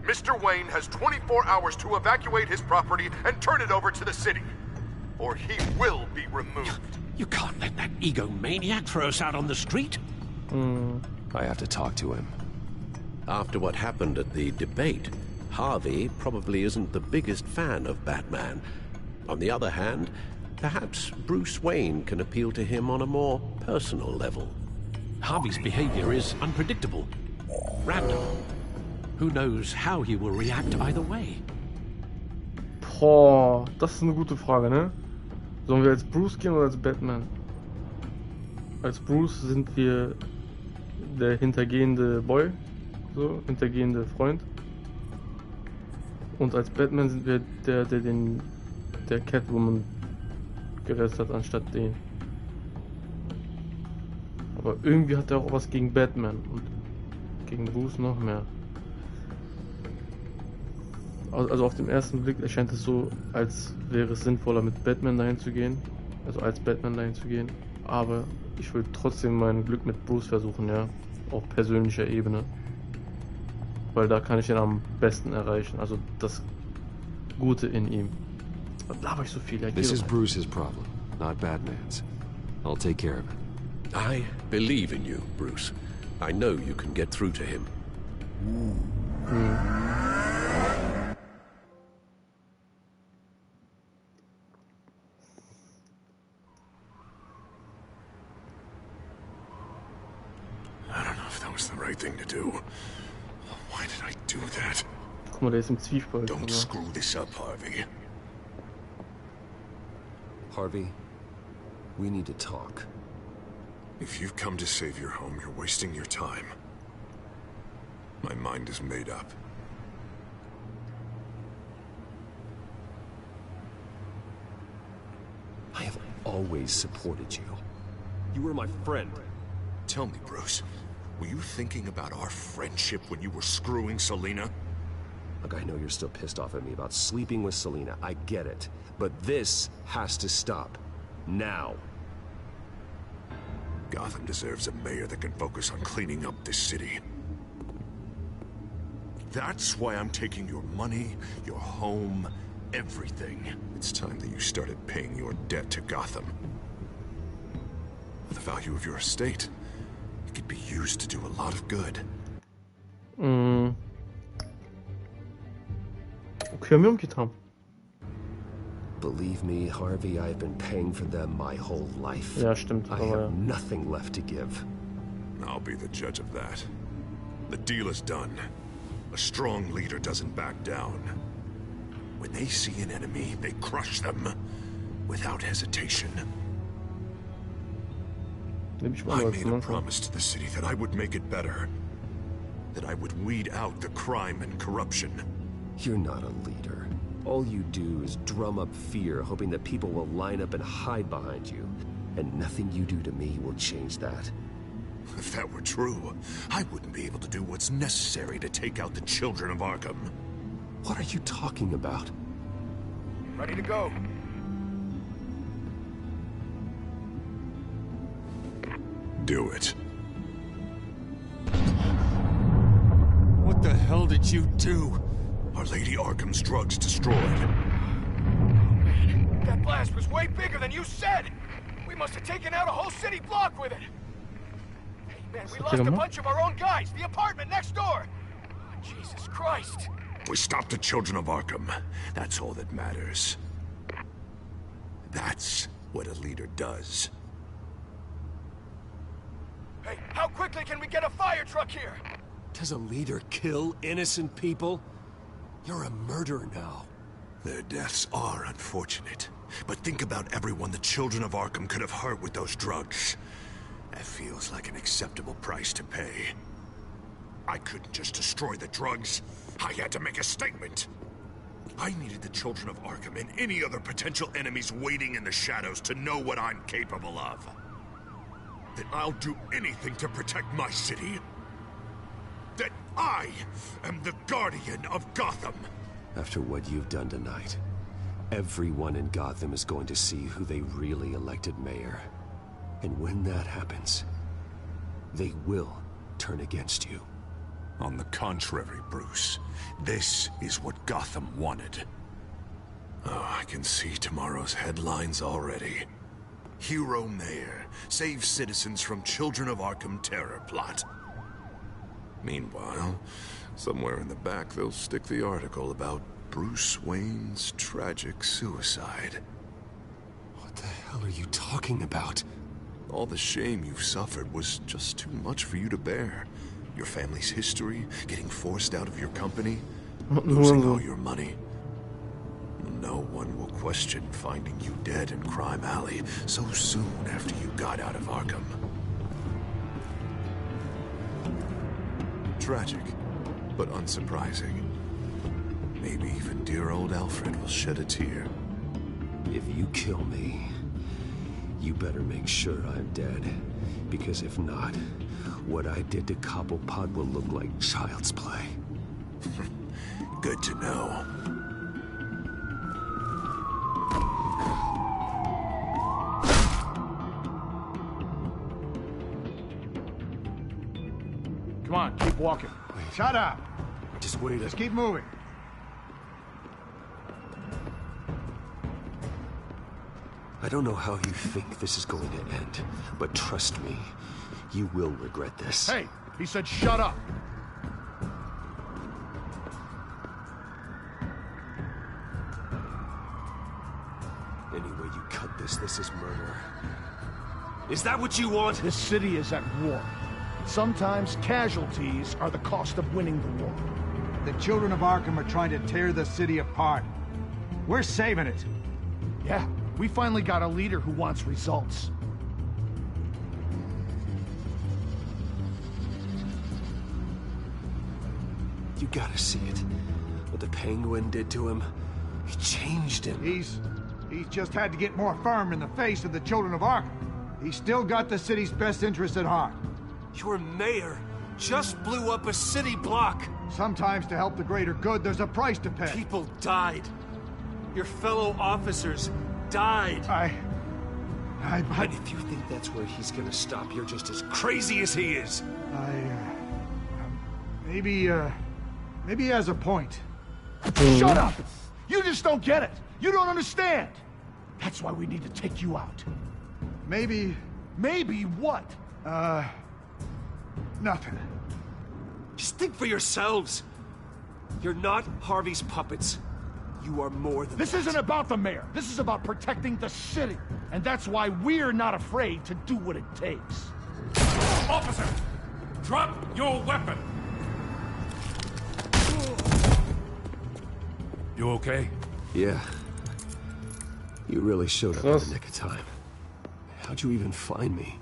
Mr. Wayne has 24 hours to evacuate his property and turn it over to the city, or he will be removed. You can't let that egomaniac throw us out on the street. I have to talk to him. After what happened at the debate, Harvey probably isn't the biggest fan of Batman. On the other hand, perhaps Bruce Wayne can appeal to him on a more personal level. Harvey's behavior is unpredictable, random. Who knows how he will react either way? Boah, das ist eine gute Frage, ne? Sollen wir als Bruce gehen oder als Batman? Als Bruce sind wir der hintergehende Boy, so, hintergehende Freund. Und als Batman sind wir der Catwoman gerettet hat, anstatt den. Aber irgendwie hat er auch was gegen Batman und gegen Bruce noch mehr. Also auf den ersten Blick erscheint es so, als wäre es sinnvoller mit Batman dahin zu gehen. Also als Batman dahin zu gehen. Aber ich will trotzdem mein Glück mit Bruce versuchen, ja. Auf persönlicher Ebene. Weil da kann ich ihn am besten erreichen. Also das Gute in ihm. Was laber ich so viel? Ja, This is Bruce's problem, not Batman's. I'll take care of it. I believe in you, Bruce. I know you can get through to him. That was the right thing to do. Why did I do that? Guck mal, der ist im Zwiespalt. Don't screw this up, Harvey. Harvey, we need to talk. If you've come to save your home, you're wasting your time. My mind is made up. I have always supported you. You were my friend. Tell me, Bruce, were you thinking about our friendship when you were screwing Selina? Look, I know you're still pissed off at me about sleeping with Selina. I get it. But this has to stop. Now. Gotham deserves a mayor that can focus on cleaning up this city. That's why I'm taking your money, your home, everything. It's time that you started paying your debt to Gotham. For the value of your estate, it could be used to do a lot of good. Okay, wir umgetan. Believe me, Harvey, I've been paying for them my whole life. Ja, stimmt. I have nothing left to give. I'll be the judge of that. The deal is done. A strong leader doesn't back down. When they see an enemy, they crush them without hesitation. I made a promise to the city that I would make it better. That I would weed out the crime and corruption. You're not a leader. All you do is drum up fear, hoping that people will line up and hide behind you. And nothing you do to me will change that. If that were true, I wouldn't be able to do what's necessary to take out the children of Arkham. What are you talking about? Ready to go. Do it. What the hell did you do? Our Lady Arkham's drugs destroyed. That blast was way bigger than you said! We must have taken out a whole city block with it! Hey man, we lost a bunch of our own guys! The apartment next door! Oh, Jesus Christ! We stopped the children of Arkham. That's all that matters. That's what a leader does. Hey, how quickly can we get a fire truck here? Does a leader kill innocent people? You're a murderer now. Their deaths are unfortunate. But think about everyone the children of Arkham could have hurt with those drugs. That feels like an acceptable price to pay. I couldn't just destroy the drugs. I had to make a statement. I needed the children of Arkham and any other potential enemies waiting in the shadows to know what I'm capable of. That I'll do anything to protect my city. That I am the guardian of Gotham. After what you've done tonight, everyone in Gotham is going to see who they really elected mayor. And when that happens, they will turn against you. On the contrary, Bruce, this is what Gotham wanted. Oh, I can see tomorrow's headlines already. Hero Mayor saves citizens from Children of Arkham terror plot. Meanwhile, somewhere in the back they'll stick the article about Bruce Wayne's tragic suicide. What the hell are you talking about? All the shame you've suffered was just too much for you to bear. Your family's history, getting forced out of your company, losing all your money. No one will question finding you dead in Crime Alley so soon after you got out of Arkham. Tragic, but unsurprising. Maybe even dear old Alfred will shed a tear. If you kill me, you better make sure I'm dead. Because if not, what I did to Cobblepot will look like child's play. Good to know. Come on, keep walking. Shut up. Just wait. Just keep moving. I don't know how you think this is going to end, but trust me, you will regret this. Hey, he said shut up. Any way you cut this, this is murder. Is that what you want? This city is at war. Sometimes casualties are the cost of winning the war. The children of Arkham are trying to tear the city apart. We're saving it. Yeah, we finally got a leader who wants results. You gotta see it. What the Penguin did to him. He changed him. He's just had to get more firm in the face of the children of Arkham. He's still got the city's best interests at heart. Your mayor just blew up a city block. Sometimes to help the greater good, there's a price to pay. People died. Your fellow officers died. But if you think that's where he's gonna stop, you're just as crazy as he is. Maybe he has a point. Shut up! You just don't get it. You don't understand. That's why we need to take you out. Maybe what? Nothing. Just think for yourselves. You're not Harvey's puppets. You are more than This that. isn't about the mayor. This is about protecting the city. And that's why we're not afraid to do what it takes. Officer, drop your weapon. You okay? Yeah. You really showed up in the nick of time. How'd you even find me?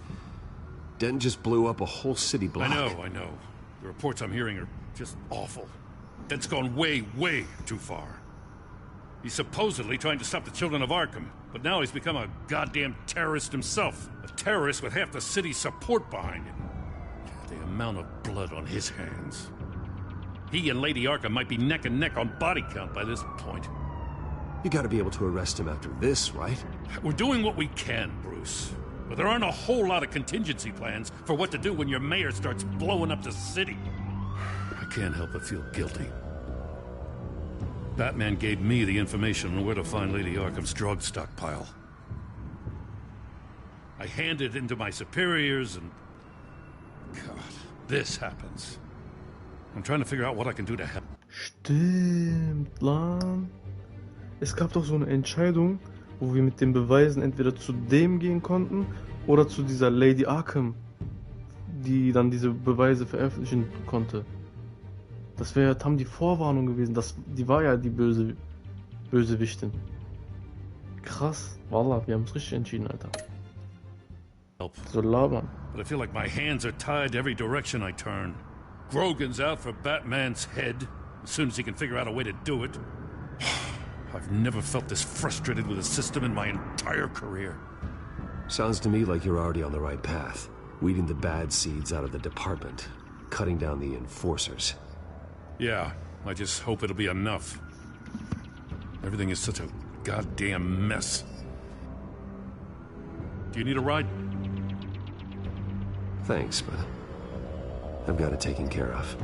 Dent just blew up a whole city block. I know. The reports I'm hearing are just awful. Dent's gone way, way too far. He's supposedly trying to stop the children of Arkham, but now he's become a goddamn terrorist himself. A terrorist with half the city's support behind him. The amount of blood on his hands. He and Lady Arkham might be neck and neck on body count by this point. You gotta be able to arrest him after this, right? We're doing what we can, Bruce. But there aren't a whole lot of contingency plans for what to do when your mayor starts blowing up the city. I can't help but feel guilty. Batman gave me the information on where to find Lady Arkham's drug stockpile. I handed it into my superiors and... God, this happens. I'm trying to figure out what I can do to help. Stimmt, Lan. Es gab doch so eine Entscheidung, wo wir mit den Beweisen entweder zu dem gehen konnten oder zu dieser Lady Arkham, die dann diese Beweise veröffentlichen konnte. Das wäre Tam die Vorwarnung gewesen. Die war ja die Bösewichtin. Krass. Wallah, wir haben es richtig entschieden, Alter. So labern. But I feel like my hands are tied every direction I turn. Grogan's out for Batman's head as soon as he can figure out a way to do it. I've never felt this frustrated with a system in my entire career. Sounds to me like you're already on the right path. Weeding the bad seeds out of the department. Cutting down the enforcers. Yeah, I just hope it'll be enough. Everything is such a goddamn mess. Do you need a ride? Thanks, but I've got it taken care of.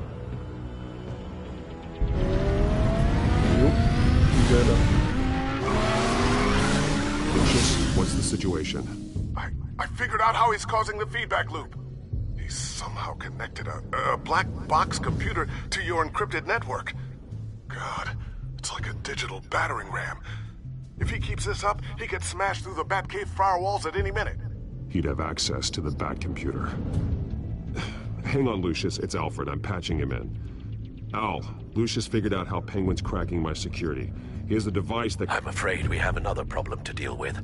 Lucius, what's the situation? I figured out how he's causing the feedback loop. He's somehow connected a black box computer to your encrypted network. God, it's like a digital battering ram. If he keeps this up, he could smash through the Batcave firewalls at any minute. He'd have access to the Bat computer. Hang on, Lucius. It's Alfred. I'm patching him in. Al, Lucius figured out how Penguin's cracking my security. He has a device that... I'm afraid we have another problem to deal with.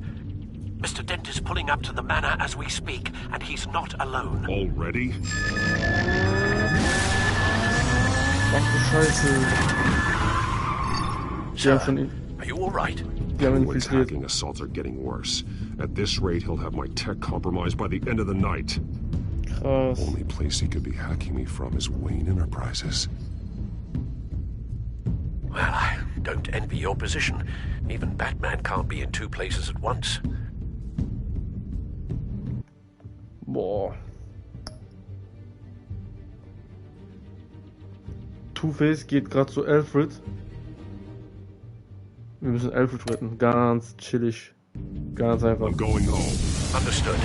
Mr. Dent is pulling up to the manor as we speak, and he's not alone. Already? Ach du Scheiße. Sir, are you all right? Penguin's hacking assaults are getting worse. At this rate, he'll have my tech compromised by the end of the night. Krass. Only place he could be hacking me from is Wayne Enterprises. Well, I don't envy your position. Even Batman can't be in two places at once. Boah. Two-Face geht gerade zu Alfred. Wir müssen Alfred retten. Ganz chillig. Ganz einfach. I'm going home. Understood.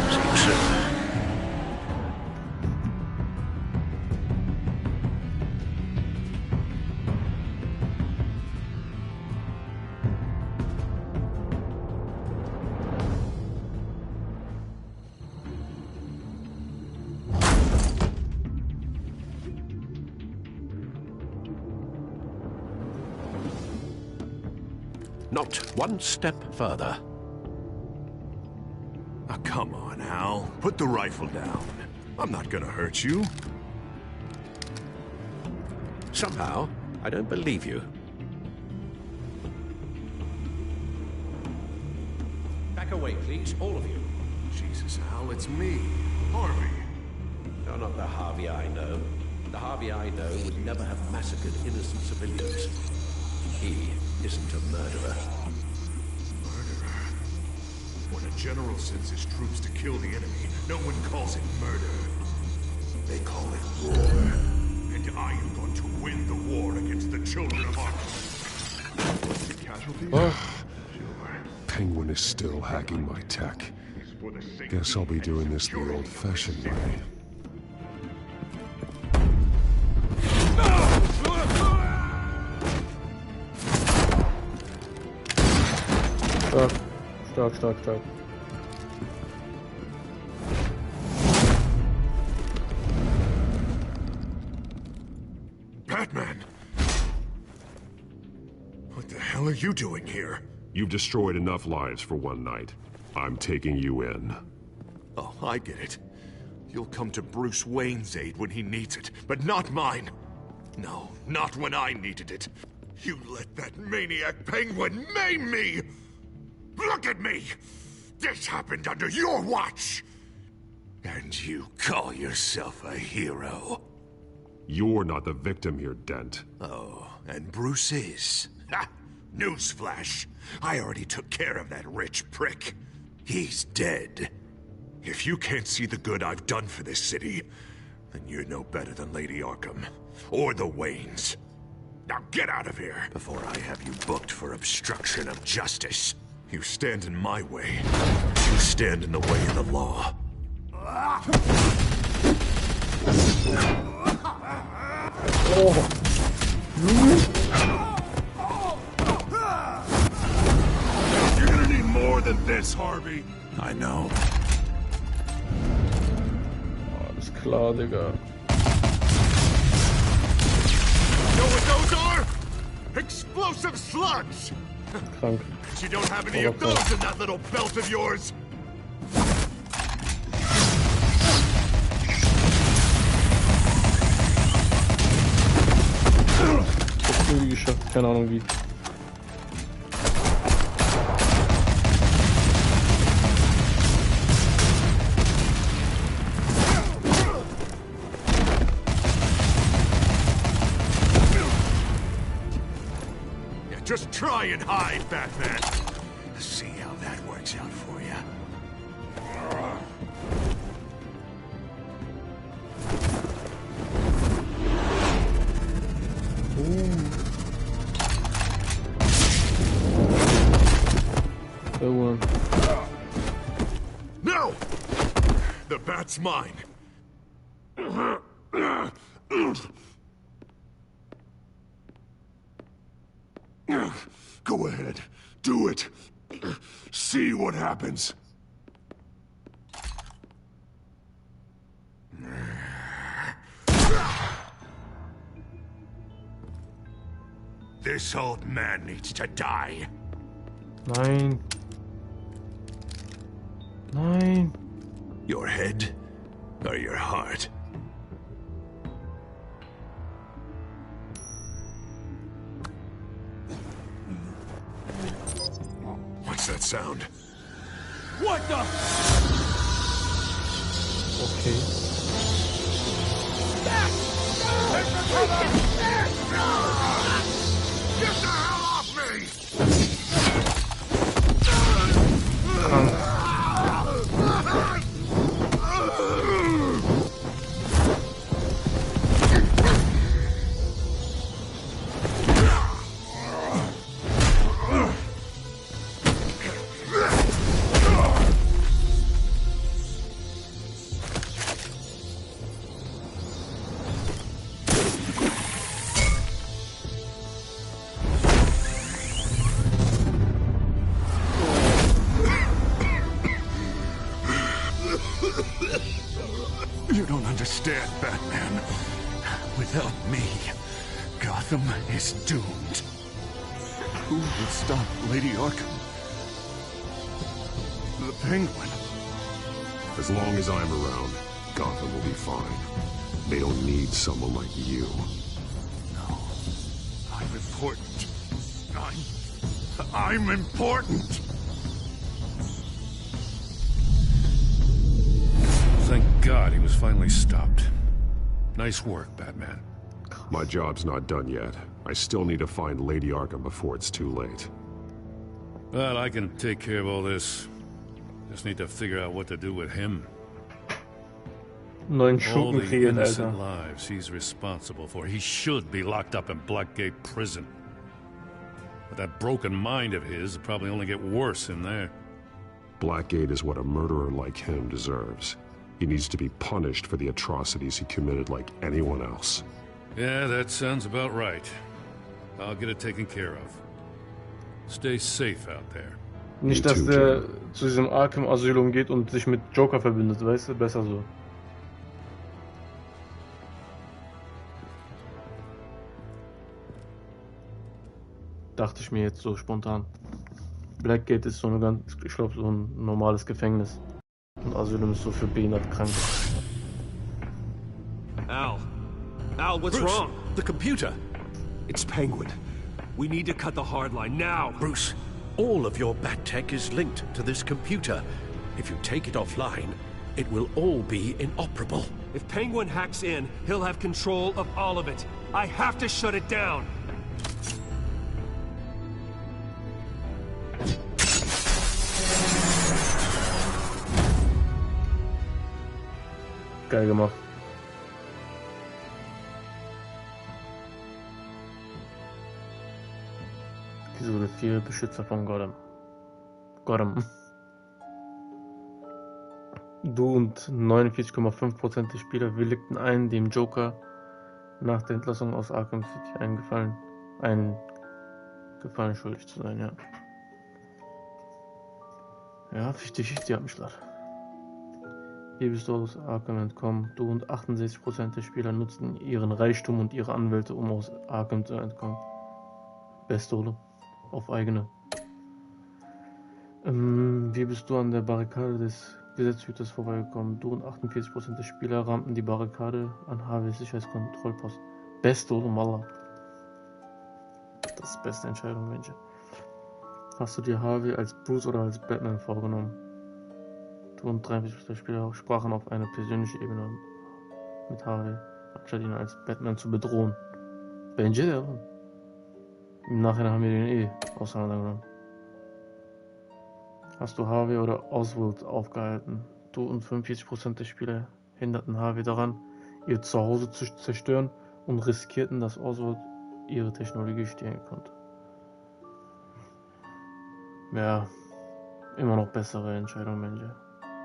See you soon. Not one step further. Oh, come on, Al. Put the rifle down. I'm not gonna hurt you. Somehow, I don't believe you. Back away, please, all of you. Jesus, Al, it's me, Harvey. You're not the Harvey I know. The Harvey I know would never have massacred innocent civilians. He isn't a murderer. Murderer? When a general sends his troops to kill the enemy, no one calls it murder. They call it war. And I am going to win the war against the children of Arkham. Casualties? Penguin is still hacking my tech. Guess I'll be doing this the old-fashioned way. Stark. Batman! What the hell are you doing here? You've destroyed enough lives for one night. I'm taking you in. Oh, I get it. You'll come to Bruce Wayne's aid when he needs it, but not mine. No, not when I needed it. You let that maniac Penguin maim me! Look at me! This happened under your watch! And you call yourself a hero? You're not the victim here, Dent. Oh, and Bruce is. Ha! Newsflash. I already took care of that rich prick. He's dead. If you can't see the good I've done for this city, then you're no better than Lady Arkham. Or the Waynes. Now get out of here, before I have you booked for obstruction of justice. You stand in my way. You stand in the way of the law. You're gonna need more than this, Harvey. I know. Alles klar, Digga. Know what those are? Explosive slugs! Krank. But you don't have any of those in that little belt of yours! Irgendwie geschafft, keine Ahnung wie. Just try and hide, Batman. See how that works out for you. No! The bat's mine. Go ahead. Do it. See what happens. This old man needs to die. Nein. Nein. Your head or your heart? What's that sound? What the? Okay. Get the hell off me! You don't understand, Batman. Without me, Gotham is doomed. Who will stop Lady Arkham? The Penguin. As long as I'm around, Gotham will be fine. They don't need someone like you. No. I'm important. I'm important! Thank God he was finally stopped. Nice work, Batman. My job's not done yet. I still need to find Lady Arkham before it's too late. Well, I can take care of all this. Just need to figure out what to do with him. All the innocent lives he's responsible for. He should be locked up in Blackgate Prison. But that broken mind of his will probably only get worse in there. Blackgate is what a murderer like him deserves. He needs to be punished for the atrocities he committed like anyone else. Yeah, that sounds about right. I'll get it taken care of. Stay safe out there. Nicht, dass der zu diesem Arkham-Asylum geht und sich mit Joker verbindet, weißt du? Besser so. Dachte ich mir jetzt so spontan. Blackgate ist so eine ganz, ich glaube, so ein normales Gefängnis. Und Asylum ist so für behinderte Kranke. Al, what's Bruce, wrong? The computer. It's Penguin. We need to cut the hard line now. Bruce, all of your bat tech is linked to this computer. If you take it offline, it will all be inoperable. If Penguin hacks in, he'll have control of all of it. I have to shut it down. Geil gemacht. Episode 4, Beschützer von Gotham. Du und 49,5% der Spieler willigten ein, dem Joker nach der Entlassung aus Arkham City einen Gefallen schuldig zu sein, ja. Ja, 50-50 Abschlag. Hier bist du aus Arkham entkommen. Du und 68% der Spieler nutzten ihren Reichtum und ihre Anwälte, um aus Arkham zu entkommen. Beste Rolle. Auf eigene. Wie bist du an der Barrikade des Gesetzhüters vorbeigekommen? Du und 48% der Spieler rammten die Barrikade an Harveys Sicherheitskontrollpost. Beste Rolle, Malla. Das ist die beste Entscheidung, Mensch. Hast du dir Harvey als Bruce oder als Batman vorgenommen? Du und 43% der Spieler sprachen auf eine persönliche Ebene mit Harvey, anstatt ihn als Batman zu bedrohen. Benji, im Nachhinein haben wir den auseinandergenommen. Hast du Harvey oder Oswald aufgehalten? Du und 45% der Spieler hinderten Harvey daran, ihr Zuhause zu zerstören und riskierten, dass Oswald ihre Technologie stehlen konnte. Ja, immer noch bessere Entscheidung, Mensch.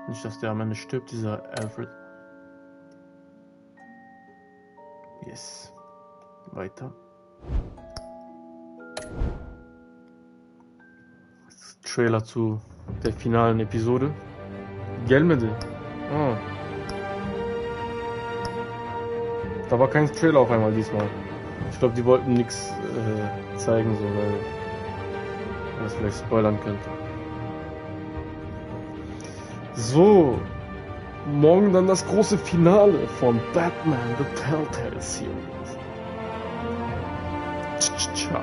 Nicht, dass der am Ende stirbt, dieser Alfred. Yes. Weiter. Trailer zu der finalen Episode. Gelmedi. Oh. Da war kein Trailer auf einmal diesmal. Ich glaube, die wollten nichts zeigen, so, weil das vielleicht spoilern könnte. So, morgen dann das große Finale von Batman The Telltale Series. Ciao.